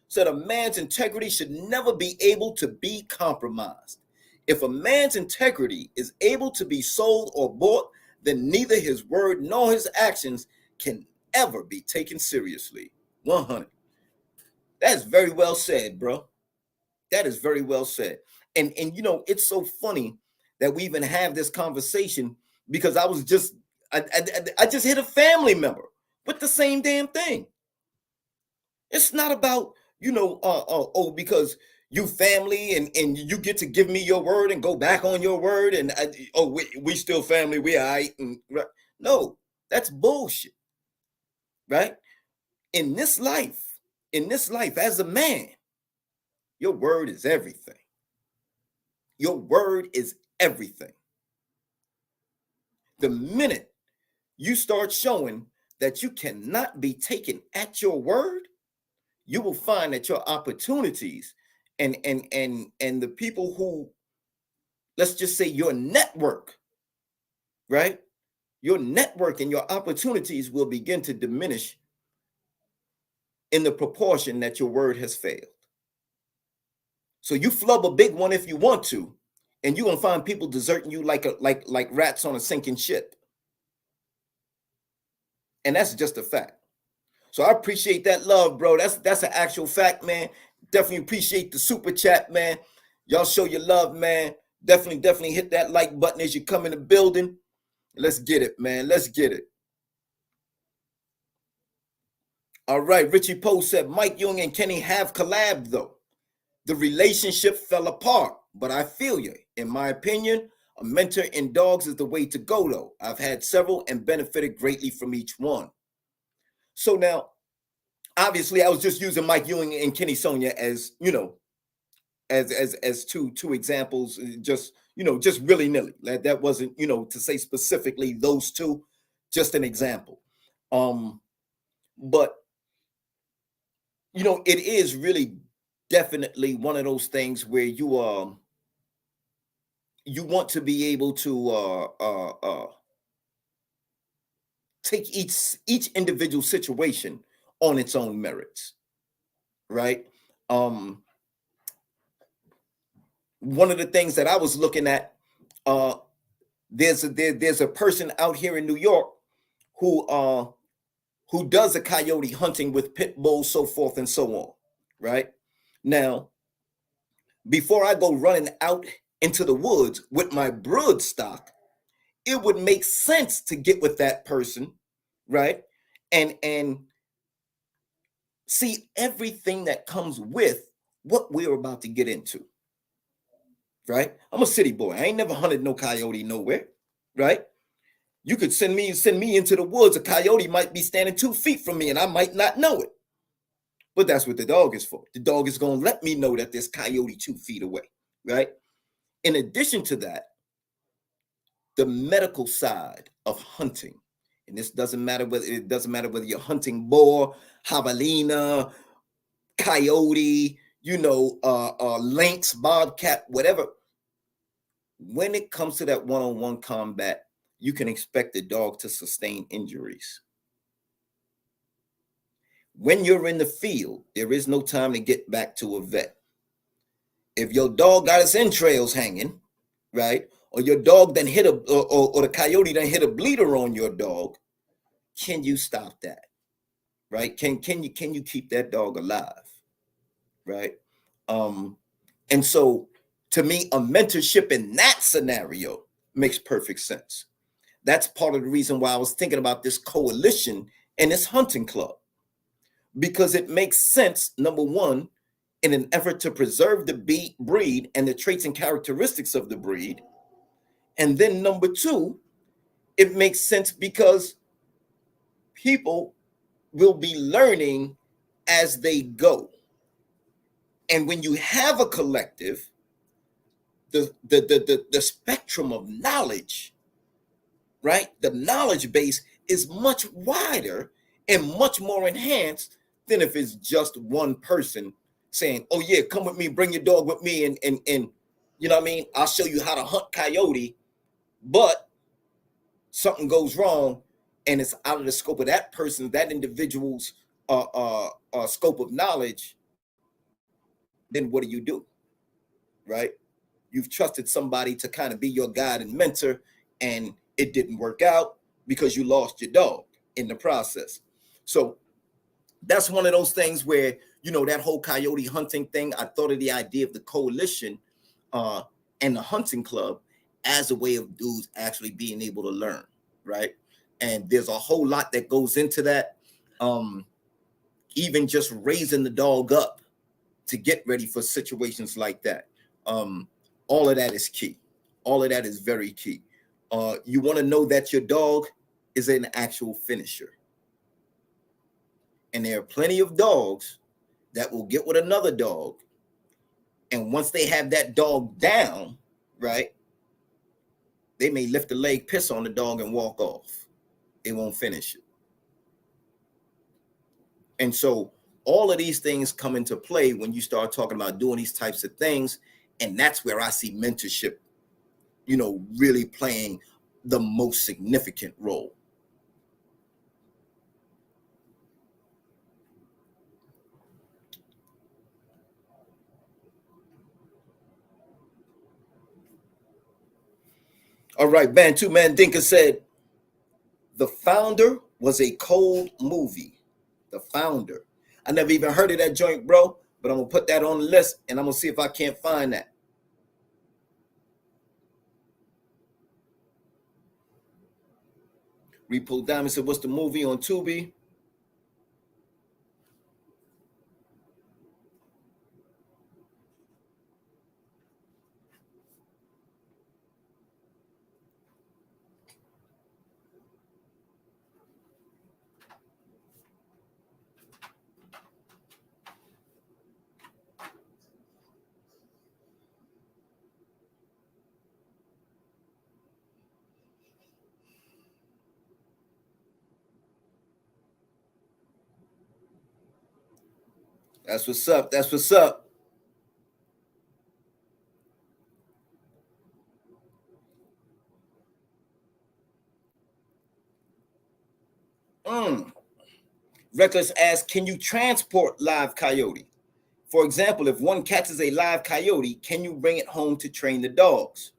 Said a man's integrity should never be able to be compromised. If a man's integrity is able to be sold or bought, then neither his word nor his actions can ever be taken seriously. 100. That's very well said, bro. That is very well said. And you know, it's so funny that we even have this conversation because I just hit a family member with the same damn thing. It's not about, because you family and you get to give me your word and go back on your word and we still family, we all right. No, that's bullshit, right? In this life as a man, your word is everything. Your word is everything. The minute you start showing that you cannot be taken at your word, you will find that your opportunities and the people who, let's just say your network, right? Your network and your opportunities will begin to diminish in the proportion that your word has failed. So you flub a big one if you want to, and you're gonna find people deserting you like rats on a sinking ship. And that's just a fact. So I appreciate that love, bro. That's an actual fact, man. Definitely appreciate the super chat, man. Y'all show your love, man. Definitely hit that like button as you come in the building. Let's get it, man. Let's get it. All right. Richie Poe said Mike Young and Kenny have collabed, though. The relationship fell apart, but I feel you. In my opinion, a mentor in dogs is the way to go, though. I've had several and benefited greatly from each one. So now, obviously, I was just using Mike Ewing and Kenny Sonia as, as two examples, just willy-nilly. That wasn't, to say specifically those two, just an example. But it is really definitely one of those things where you want to be able to take each individual situation on its own merits, right? One of the things that I was looking at there's a person out here in New York who does a coyote hunting with pit bulls, so forth and so on, right? Now, before I go running out into the woods with my brood stock, it would make sense to get with that person, right? And see everything that comes with what we're about to get into, right? I'm a city boy. I ain't never hunted no coyote nowhere, right? You could send me into the woods. A coyote might be standing 2 feet from me and I might not know it. But that's what the dog is for. The dog is going to let me know that there's coyote 2 feet away, right? In addition to that, the medical side of hunting, and this doesn't matter whether you're hunting boar, javelina, coyote, lynx, bobcat, whatever. When it comes to that one-on-one combat, you can expect the dog to sustain injuries. When you're in the field, there is no time to get back to a vet. If your dog got its entrails hanging, right, or your dog then hit or the coyote then hit a bleeder on your dog, can you stop that? Right? Can you keep that dog alive? Right? And so to me, a mentorship in that scenario makes perfect sense. That's part of the reason why I was thinking about this coalition and this hunting club, because it makes sense, number one, in an effort to preserve the breed and the traits and characteristics of the breed. And then number two, it makes sense because people will be learning as they go. And when you have a collective, the spectrum of knowledge, right? The knowledge base is much wider and much more enhanced than if it's just one person saying, oh yeah, come with me, bring your dog with me, and you know what I mean? I'll show you how to hunt coyote, but something goes wrong and it's out of the scope of that person, that individual's scope of knowledge, then what do? Right? You've trusted somebody to kind of be your guide and mentor, and it didn't work out because you lost your dog in the process. So that's one of those things where, that whole coyote hunting thing, I thought of the idea of the coalition and the hunting club as a way of dudes actually being able to learn, right? And there's a whole lot that goes into that. Even just raising the dog up to get ready for situations like that. All of that is key. All of that is very key. You want to know that your dog is an actual finisher. And there are plenty of dogs that will get with another dog. And once they have that dog down, right, they may lift a leg, piss on the dog, and walk off. They won't finish it. And so all of these things come into play when you start talking about doing these types of things. And that's where I see mentorship, really playing the most significant role. All right, Bantu Mandinka said, The Founder was a cold movie. The Founder. I never even heard of that joint, bro, but I'm going to put that on the list, and I'm going to see if I can't find that. Repo Diamond said, what's the movie on Tubi? That's what's up. That's what's up. Reckless asks, can you transport live coyote? For example, if one catches a live coyote, can you bring it home to train the dogs?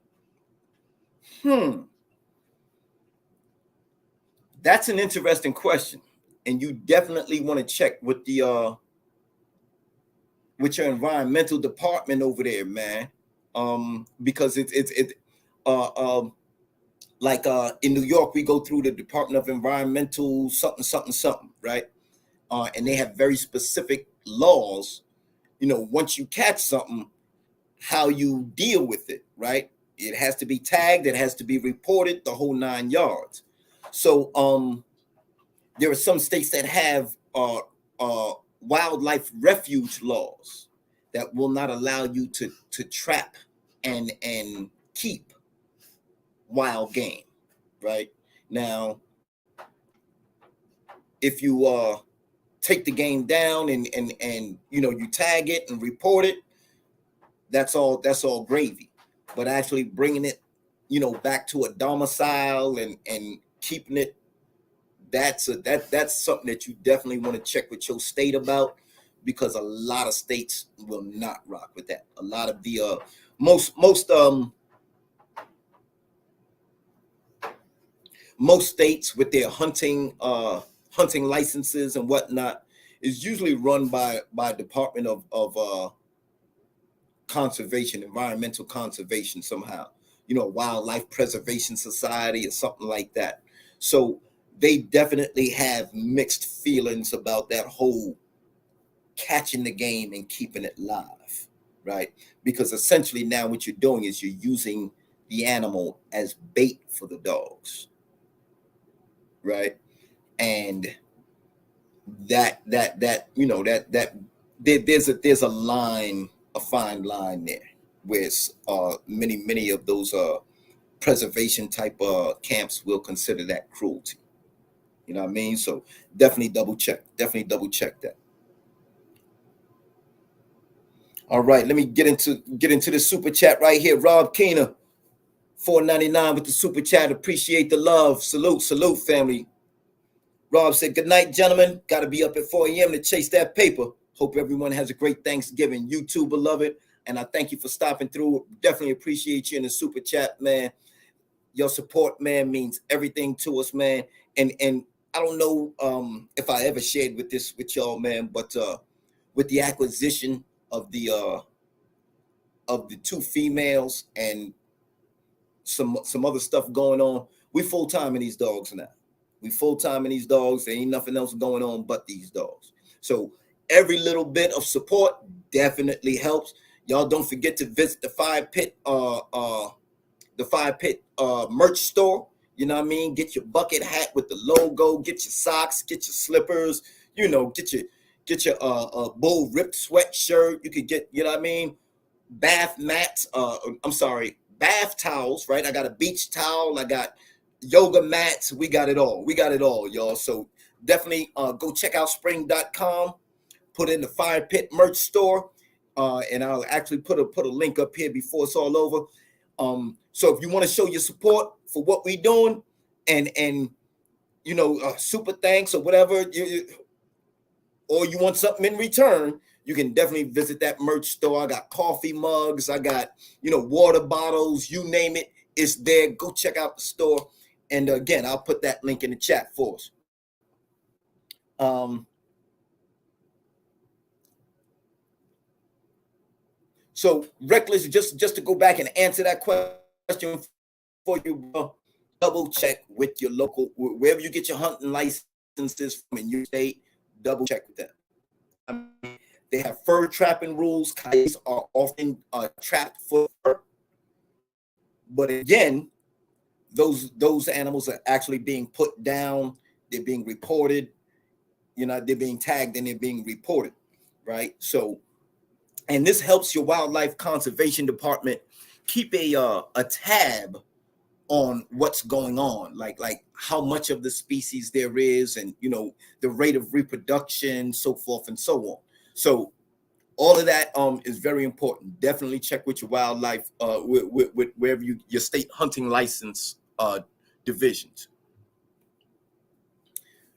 That's an interesting question, and you definitely want to check with your environmental department over there, man. Because uh, um, like in New York, we go through the Department of Environmental something something something, right? And they have very specific laws. Once you catch something, how you deal with it, right? It has to be tagged, it has to be reported, the whole 9 yards. So there are some states that have wildlife refuge laws that will not allow you to trap and keep wild game, right? Now, if you take the game down and you tag it and report it, that's all gravy. But actually bringing it, back to a domicile and keeping it, that's something that you definitely want to check with your state about, because a lot of states will not rock with that. A lot of the most states with their hunting licenses and whatnot is usually run by Department of conservation, environmental conservation somehow, Wildlife Preservation Society or something like that. So they definitely have mixed feelings about that whole catching the game and keeping it live, right? Because essentially now what you're doing is you're using the animal as bait for the dogs, right? And there's a line, a fine line there, where many of those preservation type camps will consider that cruelty. You know what I mean? So definitely double check that. All right, let me get into the super chat right here. Rob Keener, $4.99 with the super chat. Appreciate the love. Salute, family. Rob said, "Good night, gentlemen. Got to be up at 4 a.m. to chase that paper. Hope everyone has a great Thanksgiving. You too, beloved. And I thank you for stopping through. Definitely appreciate you in the super chat, man. Your support, man, means everything to us, man. And I don't know if I ever shared with y'all, man, but with the acquisition of the two females and some other stuff going on, we full time in these dogs now. We full time in these dogs. There ain't nothing else going on but these dogs. So every little bit of support definitely helps. Y'all don't forget to visit the FirePit merch store. You know what I mean? Get your bucket hat with the logo. Get your socks. Get your slippers. Get your bull ripped sweatshirt. You could get, you know what I mean, bath mats. Bath towels. Right? I got a beach towel. I got yoga mats. We got it all. Y'all. So definitely go check out spring.com. Put in the FirePit merch store, and I'll actually put a link up here before it's all over. So if you want to show your support for what we're doing, and super thanks or whatever, or you want something in return, you can definitely visit that merch store. I got coffee mugs, I got water bottles, you name it, it's there. Go check out the store, and again, I'll put that link in the chat for us. So Reckless, just to go back and answer that question for you, bro, double check with your local, wherever you get your hunting licenses from in your state, double check with them. I mean, they have fur trapping rules. Coyotes are often trapped for fur. But again, those animals are actually being put down. They're being reported. They're being tagged and they're being reported, right? So, and this helps your wildlife conservation department keep a tab on what's going on, like how much of the species there is, and the rate of reproduction, so forth and so on. So all of that is very important. Definitely check with your wildlife with wherever your state hunting license divisions.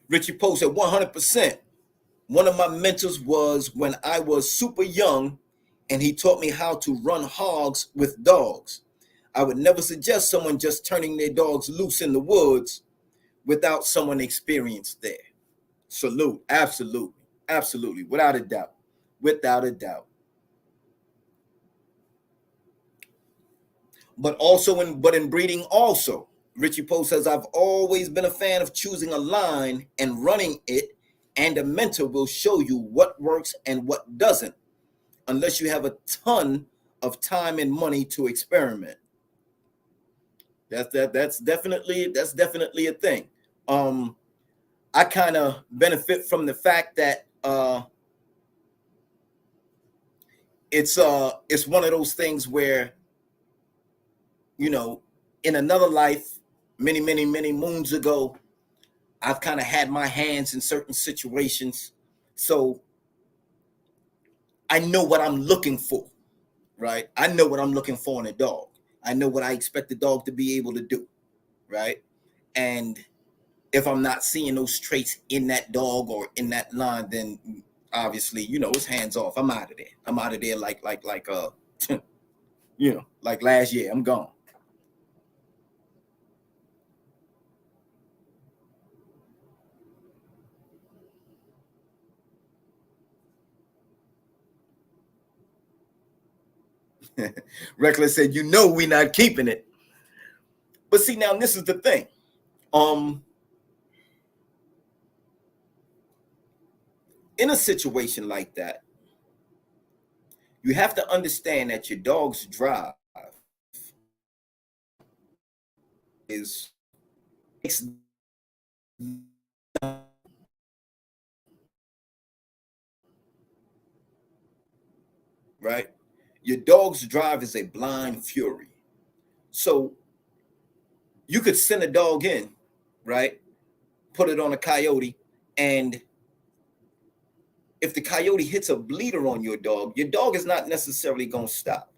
Richie Poe said 100%. One of my mentors was when I was super young, and he taught me how to run hogs with dogs. I would never suggest someone just turning their dogs loose in the woods, without someone experienced there. Salute, absolutely, without a doubt, without a doubt. But also in breeding also, Richie Poe says, I've always been a fan of choosing a line and running it, and a mentor will show you what works and what doesn't, unless you have a ton of time and money to experiment. That's definitely a thing. I kind of benefit from the fact that it's one of those things where, you know, in another life, many moons ago, I've kind of had my hands in certain situations, so I know what I'm looking for, right? I know what I'm looking for in a dog. I know what I expect the dog to be able to do, right? And if I'm not seeing those traits in that dog or in that line, then obviously, you know, it's hands off. I'm out of there. I'm out of there like you know, like last year. I'm gone. Reckless said, you know, we not keeping it. But see, now this is the thing. In a situation like that, you have to understand that your dog's drive is right. Your dog's drive is a blind fury. So you could send a dog in, right? Put it on a coyote, and if the coyote hits a bleeder on your dog is not necessarily going to stop.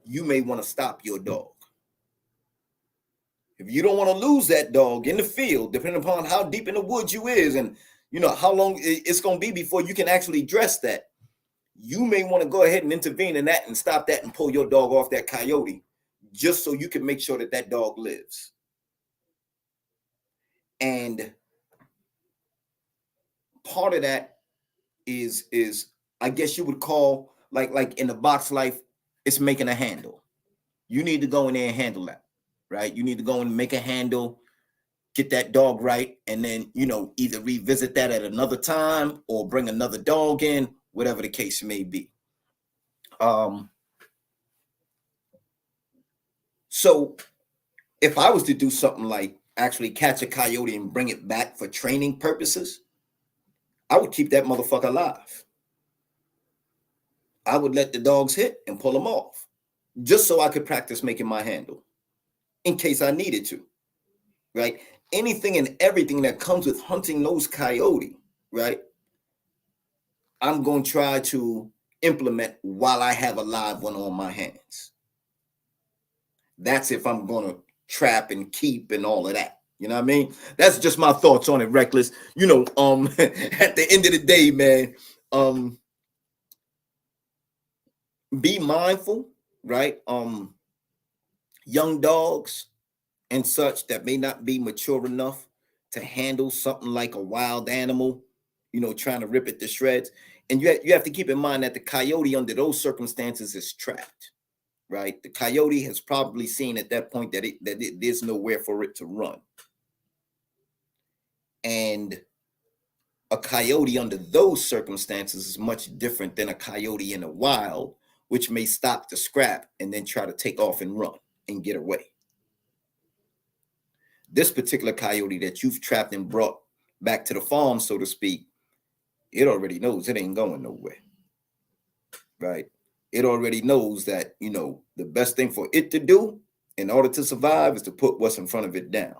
You may want to stop your dog. If you don't want to lose that dog in the field, depending upon how deep in the woods you is, and you know how long it's going to be before you can actually dress that, you may want to go ahead and intervene in that and stop that and pull your dog off that coyote, just so you can make sure that that dog lives. And part of that is I guess you would call, like in the box life, it's making a handle. You need to go in there and handle that, right? You need to go and make a handle, get that dog right, and then, you know, either revisit that at another time or bring another dog in, whatever the case may be. So if I was to do something like actually catch a coyote and bring it back for training purposes, I would keep that motherfucker alive. I would let the dogs hit and pull them off, just so I could practice making my handle in case I needed to, right? Anything and everything that comes with hunting those coyote, right? I'm going to try to implement while I have a live one on my hands. That's if I'm going to trap and keep and all of that. You know what I mean? That's just my thoughts on it, Reckless. You know, at the end of the day, man, be mindful, right? Young dogs and such that may not be mature enough to handle something like a wild animal, you know, trying to rip it to shreds. And you have to keep in mind that the coyote under those circumstances is trapped, right? The coyote has probably seen at that point that there's nowhere for it to run. And a coyote under those circumstances is much different than a coyote in the wild, which may stop to scrap and then try to take off and run and get away. This particular coyote that you've trapped and brought back to the farm, so to speak, it already knows it ain't going nowhere, right? It already knows that, you know, the best thing for it to do in order to survive is to put what's in front of it down.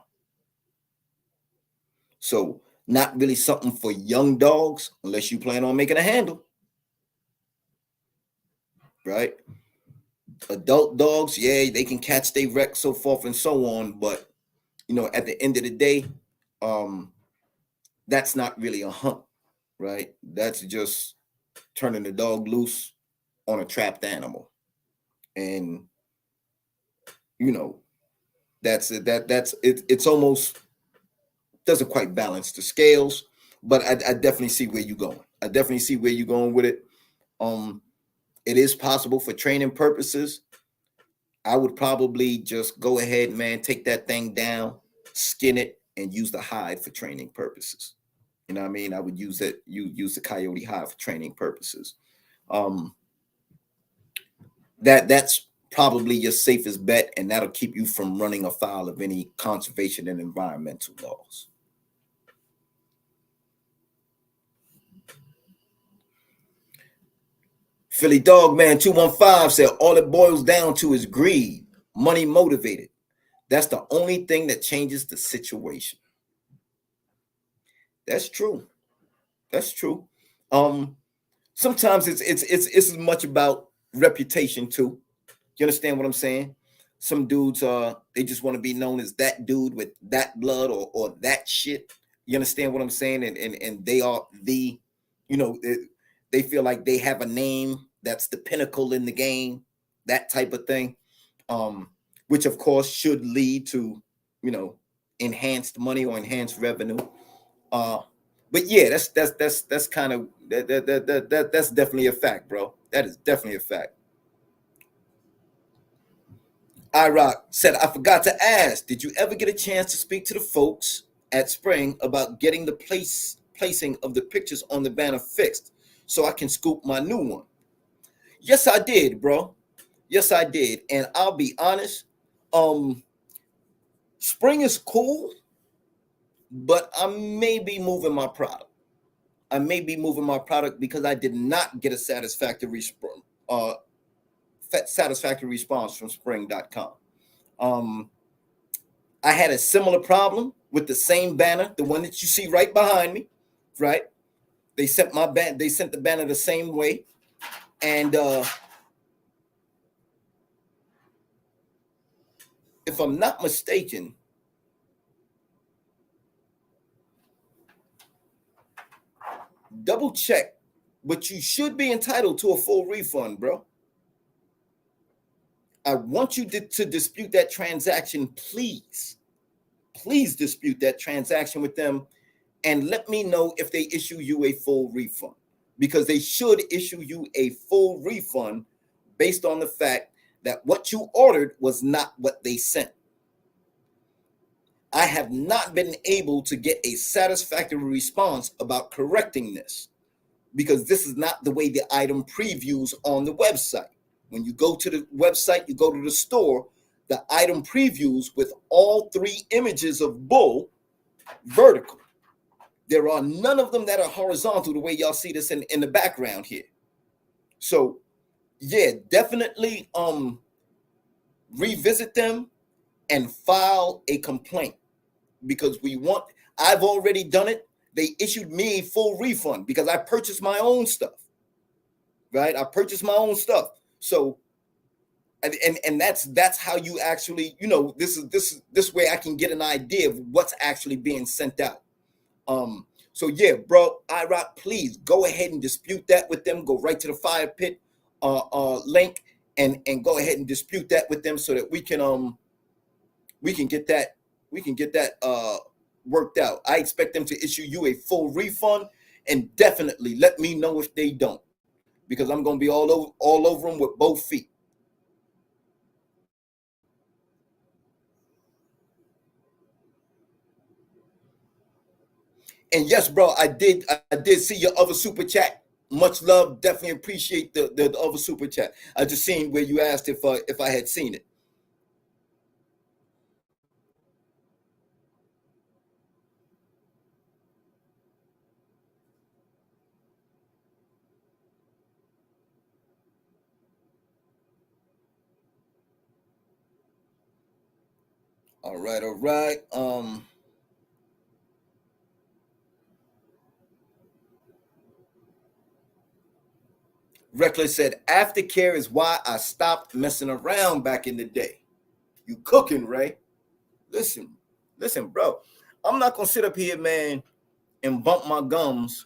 So not really something for young dogs unless you plan on making a handle, right? Adult dogs, yeah, they can catch their wreck, so forth and so on, but you know, at the end of the day, that's not really a hunt, right? That's just turning the dog loose on a trapped animal. And you know, That's it. That's it. It's almost doesn't quite balance the scales, but I definitely see where you're going. I definitely see where you're going with it. Um, it is possible for training purposes. I would probably just go ahead, man, take that thing down, skin it, and use the hide for training purposes. You know what I mean? I would use it. You use the coyote hide for training purposes. Um, that's probably your safest bet, and that'll keep you from running afoul of any conservation and environmental laws. Philly Dog Man 215 said all it boils down to is greed, money motivated. That's the only thing that changes the situation. That's true. That's true. Um, Sometimes it's as much about reputation too. You understand what I'm saying? Some dudes they just want to be known as that dude with that blood or that shit. You understand what I'm saying? And they are the, you know, they feel like they have a name that's the pinnacle in the game, that type of thing. Um, which of course should lead to, you know, enhanced money or enhanced revenue. Uh, but yeah, that's kind of that's definitely a fact, bro. That is definitely a fact. iRock said, I forgot to ask, did you ever get a chance to speak to the folks at Spring about getting the placing of the pictures on the banner fixed so I can scoop my new one? Yes, I did, bro. Yes, I did. And I'll be honest, um, Spring is cool, but I may be moving my product. I may be moving my product because I did not get a uh, satisfactory response from spring.com. Um, I had a similar problem with the same banner, the one that you see right behind me, right? They sent the banner the same way. And if I'm not mistaken, double check, but you should be entitled to a full refund, bro. I want you to dispute that transaction, please. Please dispute that transaction with them and let me know if they issue you a full refund, because they should issue you a full refund based on the fact that what you ordered was not what they sent. I have not been able to get a satisfactory response about correcting this because this is not the way the item previews on the website. When you go to the website, you go to the store, the item previews with all three images of bull vertical. There are none of them that are horizontal the way y'all see this in the background here. So yeah, definitely revisit them and file a complaint because I've already done it. They issued me a full refund because I purchased my own stuff. Right? I purchased my own stuff. So and that's how you actually, you know, this way I can get an idea of what's actually being sent out. So yeah, bro, iRock, please go ahead and dispute that with them. Go right to the FirePit link and go ahead and dispute that with them so that we can get that worked out. I expect them to issue you a full refund, and definitely let me know if they don't, because I'm gonna be all over them with both feet. And yes, bro, I did see your other super chat. Much love. Definitely appreciate the other super chat. I just seen where you asked if I had seen it. All right, all right. Reckless said, aftercare is why I stopped messing around back in the day. You cooking, Ray? Listen, bro. I'm not gonna sit up here, man, and bump my gums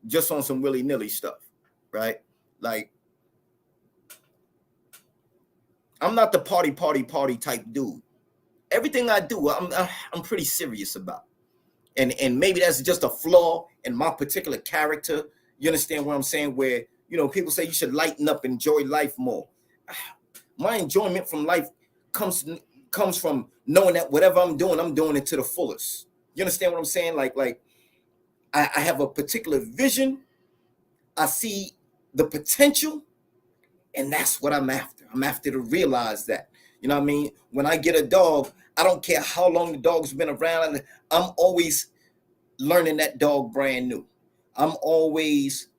just on some willy-nilly stuff, right? Like, I'm not the party type dude. everything I do, I'm pretty serious about. And maybe that's just a flaw in my particular character. You understand what I'm saying? Where, you know, people say you should lighten up, enjoy life more. My enjoyment from life comes from knowing that whatever I'm doing it to the fullest. You understand what I'm saying? Like I have a particular vision. I see the potential, and that's what I'm after. I'm after to realize that. You know what I mean? When I get a dog, I don't care how long the dog's been around. I'm always learning that dog brand new. I'm always,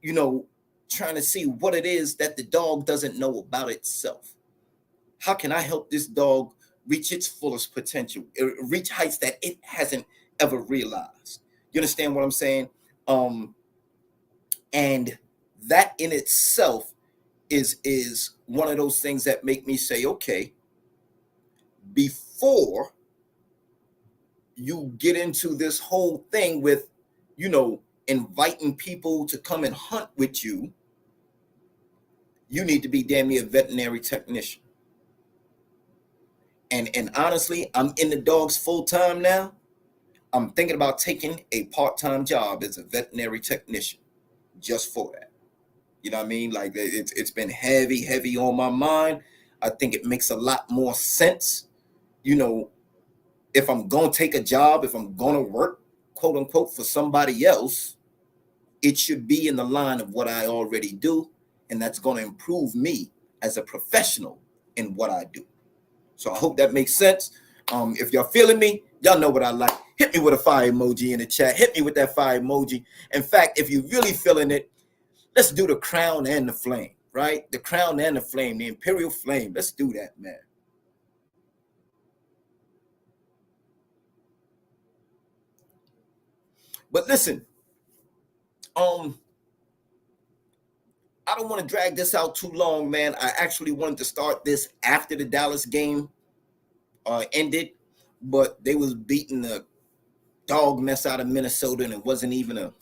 you know, trying to see what it is that the dog doesn't know about itself. How can I help this dog reach its fullest potential, reach heights that it hasn't ever realized? You understand what I'm saying? And that in itself is one of those things that make me say, okay, before you get into this whole thing with, you know, inviting people to come and hunt with you, you need to be damn near a veterinary technician. And honestly, I'm in the dogs full time now. I'm thinking about taking a part-time job as a veterinary technician just for that. You know what I mean? Like it's been heavy on my mind. I think it makes a lot more sense, you know, if I'm going to take a job, if I'm going to work, quote unquote, for somebody else, it should be in the line of what I already do. And that's going to improve me as a professional in what I do. So I hope that makes sense. If y'all feeling me, y'all know what I like. Hit me with a fire emoji in the chat. Hit me with that fire emoji. In fact, if you're really feeling it, let's do the crown and the flame, right? The crown and the flame, the imperial flame. Let's do that, man. But listen, I don't want to drag this out too long, man. I actually wanted to start this after the Dallas game ended, but they was beating the dog mess out of Minnesota, and it wasn't even a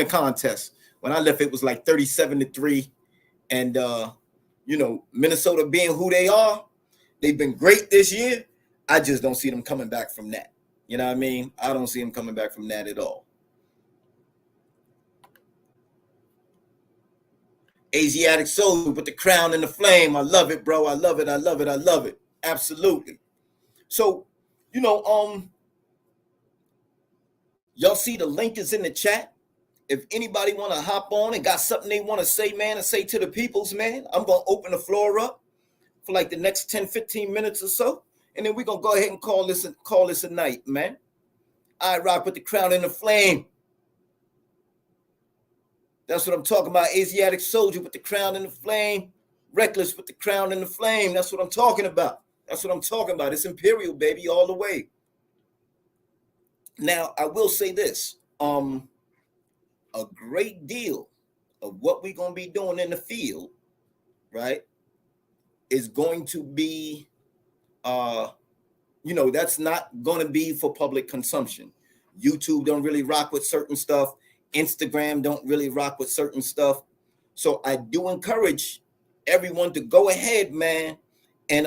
contest. When I left, it was like 37-3, and you know, Minnesota being who they are, they've been great this year. I just don't see them coming back from that. You know what I mean? I don't see them coming back from that at all. Asiatic Soul with the crown and the flame. I love it, bro. I love it. Absolutely. So, you know, y'all see the link is in the chat. If anybody want to hop on and got something they want to say, man, and say to the peoples, man, I'm going to open the floor up for like the next 10, 15 minutes or so. And then we're going to go ahead and call this a night, man. I rock with the crown and the flame. That's what I'm talking about. Asiatic soldier with the crown and the flame. Reckless with the crown and the flame. That's what I'm talking about. It's imperial, baby, all the way. Now, I will say this. A great deal of what we're going to be doing in the field, right, is going to be, you know, that's not going to be for public consumption. YouTube don't really rock with certain stuff. Instagram don't really rock with certain stuff. So I do encourage everyone to go ahead, man, and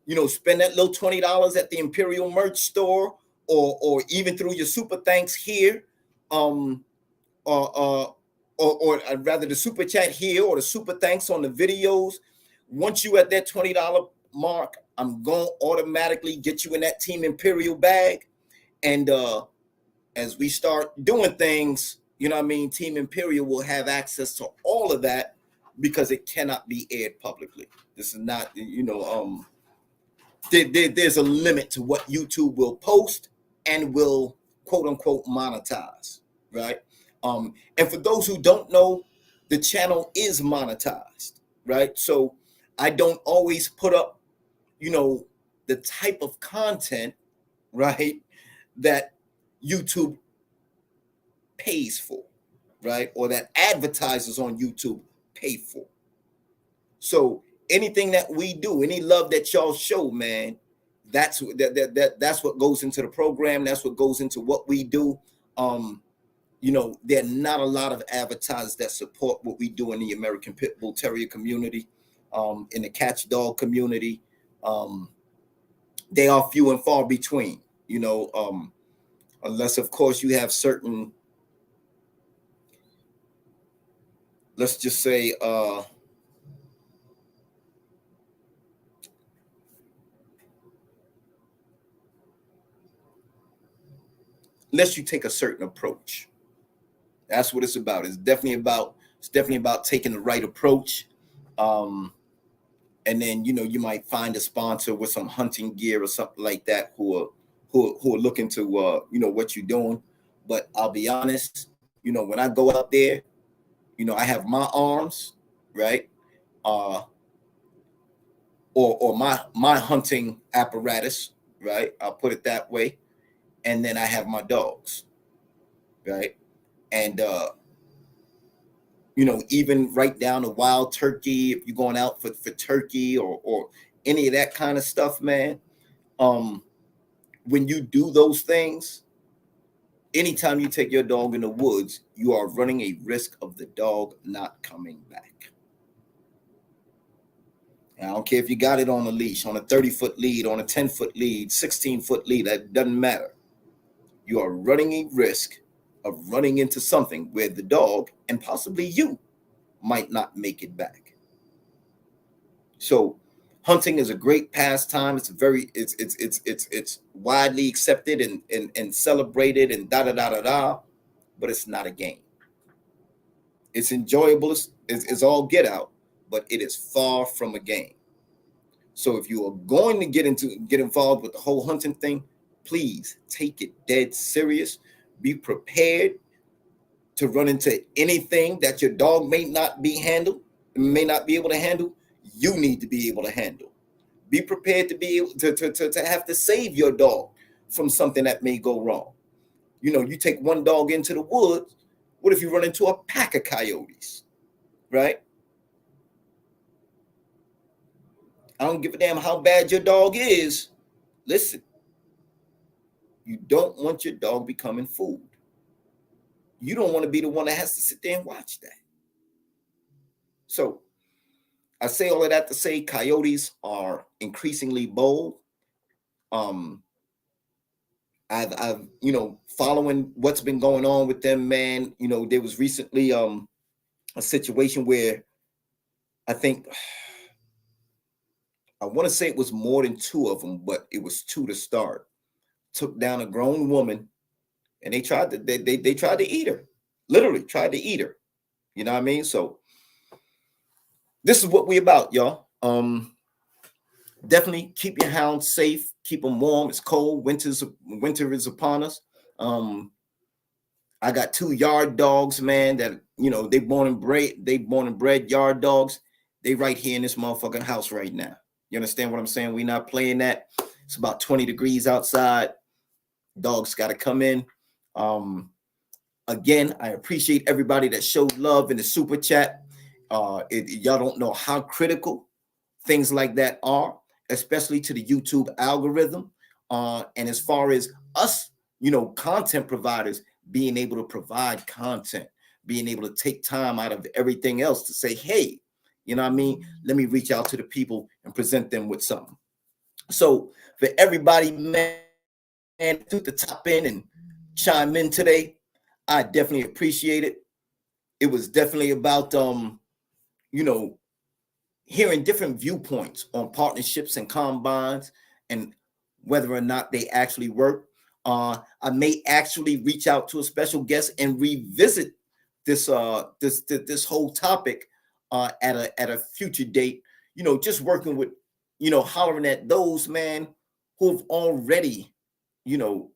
you know, spend that little $20 at the Imperial merch store, or even through your super thanks here, or rather the super chat here, or the super thanks on the videos. Once you at that $20 mark, I'm going to automatically get you in that Team Imperial bag. And as we start doing things, you know what I mean, Team Imperial will have access to all of that because it cannot be aired publicly. This is not, you know, there's a limit to what YouTube will post and will, quote unquote, monetize, right? And for those who don't know, the channel is monetized, right? So I don't always put up, you know, the type of content, right, that YouTube pays for, right? Or that advertisers on YouTube pay for. So anything that we do, any love that y'all show, man, that's what goes into the program. That's what goes into what we do. You know, there are not a lot of advertisers that support what we do in the American Pit Bull Terrier community. in the catch dog community. They are few and far between, unless of course you have certain, let's just say, unless you take a certain approach. That's what it's about. It's definitely about taking the right approach. Um, and then you might find a sponsor with some hunting gear or something like that who are looking to what you're doing. But I'll be honest, when I go out there, I have my arms, right? Uh or my hunting apparatus, right? I'll put it that way. And then I have my dogs, right? And even right down to wild turkey, if you're going out for turkey or any of that kind of stuff, man. When you do those things, anytime you take your dog in the woods, you are running a risk of the dog not coming back. And I don't care if you got it on a leash, on a 30-foot lead, on a 10-foot lead, 16-foot lead, that doesn't matter. You are running a risk of running into something where the dog and possibly you might not make it back. So hunting is a great pastime. It's widely accepted and celebrated and da da da da da, but it's not a game. It's enjoyable as all get out, but it is far from a game. So if you are going to get involved with the whole hunting thing, please take it dead serious. Be prepared to run into anything that your dog may not be able to handle. You need to be able to handle. Be prepared to be able to have to save your dog from something that may go wrong. You take one dog into the woods. What if you run into a pack of coyotes, right? I don't give a damn how bad your dog is. Listen, you don't want your dog becoming food. You don't want to be the one that has to sit there and watch that. So I say all of that to say coyotes are increasingly bold. I've following what's been going on with them, man. There was recently a situation where I think I want to say it was more than two of them, but it was two to start. Took down a grown woman, and they tried to eat her. Literally tried to eat her. You know what I mean? So this is what we about, y'all. Definitely keep your hounds safe, keep them warm. It's cold. Winter is upon us. I got 2 yard dogs, man, that they born and bred yard dogs. They right here in this motherfucking house right now. You understand what I'm saying? We not playing that. It's about 20 degrees outside. Dogs got to come in. Again, I appreciate everybody that showed love in the super chat. Y'all don't know how critical things like that are, especially to the YouTube algorithm. And as far as us, content providers being able to provide content, being able to take time out of everything else to say, hey, you know what I mean? Let me reach out to the people and present them with something. So for everybody, man, took the top in and chime in today, I definitely appreciate it. It was definitely about, hearing different viewpoints on partnerships and combines and whether or not they actually work. I may actually reach out to a special guest and revisit this whole topic at a future date. Just working with, hollering at those, man, who've already,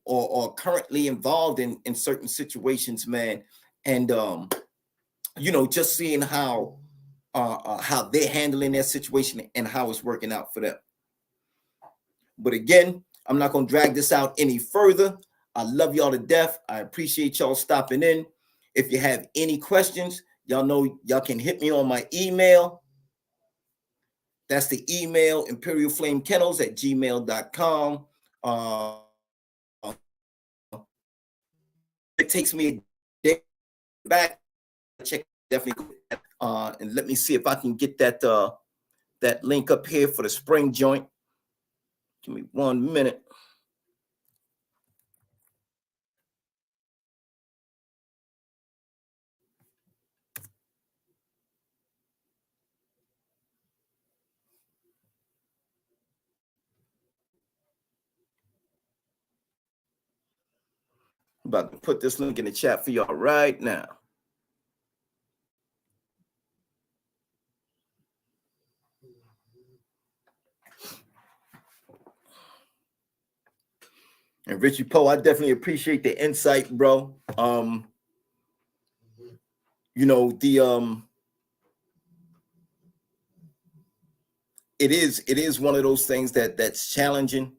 or currently involved in certain situations, man, and just seeing how they're handling their situation and how it's working out for them. But again, I'm not going to drag this out any further. I love y'all to death. I appreciate y'all stopping in. If you have any questions, y'all know y'all can hit me on my email. That's the email, imperialflamekennels@gmail.com. It takes me a day back. Check definitely, and let me see if I can get that that link up here for the spring joint. Give me 1 minute. I'm about to put this link in the chat for y'all right now. And Richie Poe, I definitely appreciate the insight, bro. You know, it is one of those things that's challenging.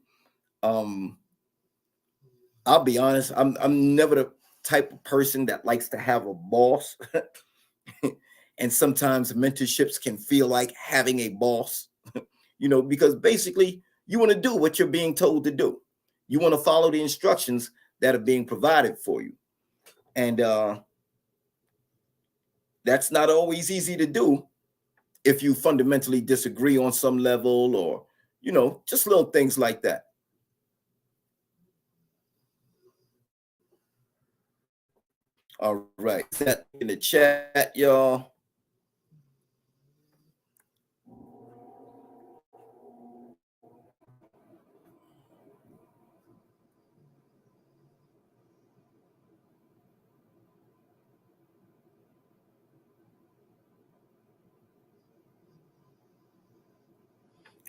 I'll be honest, I'm never the type of person that likes to have a boss. And sometimes mentorships can feel like having a boss, you know, because basically you want to do what you're being told to do. You want to follow the instructions that are being provided for you. And that's not always easy to do if you fundamentally disagree on some level, or, you know, just little things like that. All right, that in the chat, y'all.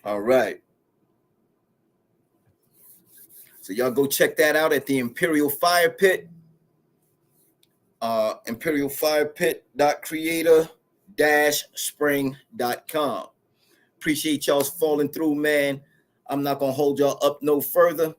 All right. So y'all go check that out at the Imperial Fire Pit. imperialfirepit.creator-spring.com. Appreciate y'all's falling through, man. I'm not gonna hold y'all up no further.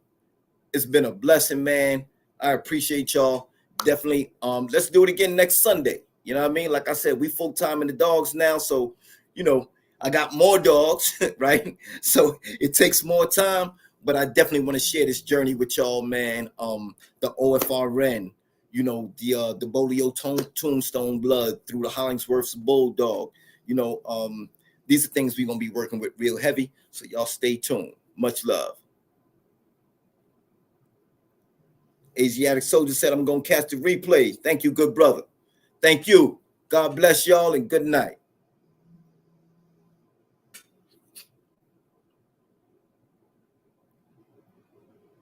It's been a blessing, man. I appreciate y'all. Definitely. Let's do it again next Sunday. You know what I mean? Like I said, we full time in the dogs now, so you know I got more dogs, right? So it takes more time, but I definitely want to share this journey with y'all, man. The OFRN, you know, the Bolio Tombstone blood through the Hollingsworth's Bulldog. You know, these are things we're gonna be working with real heavy. So y'all stay tuned. Much love. Asiatic Soldier said, I'm going to catch the replay. Thank you, good brother. Thank you. God bless y'all and good night.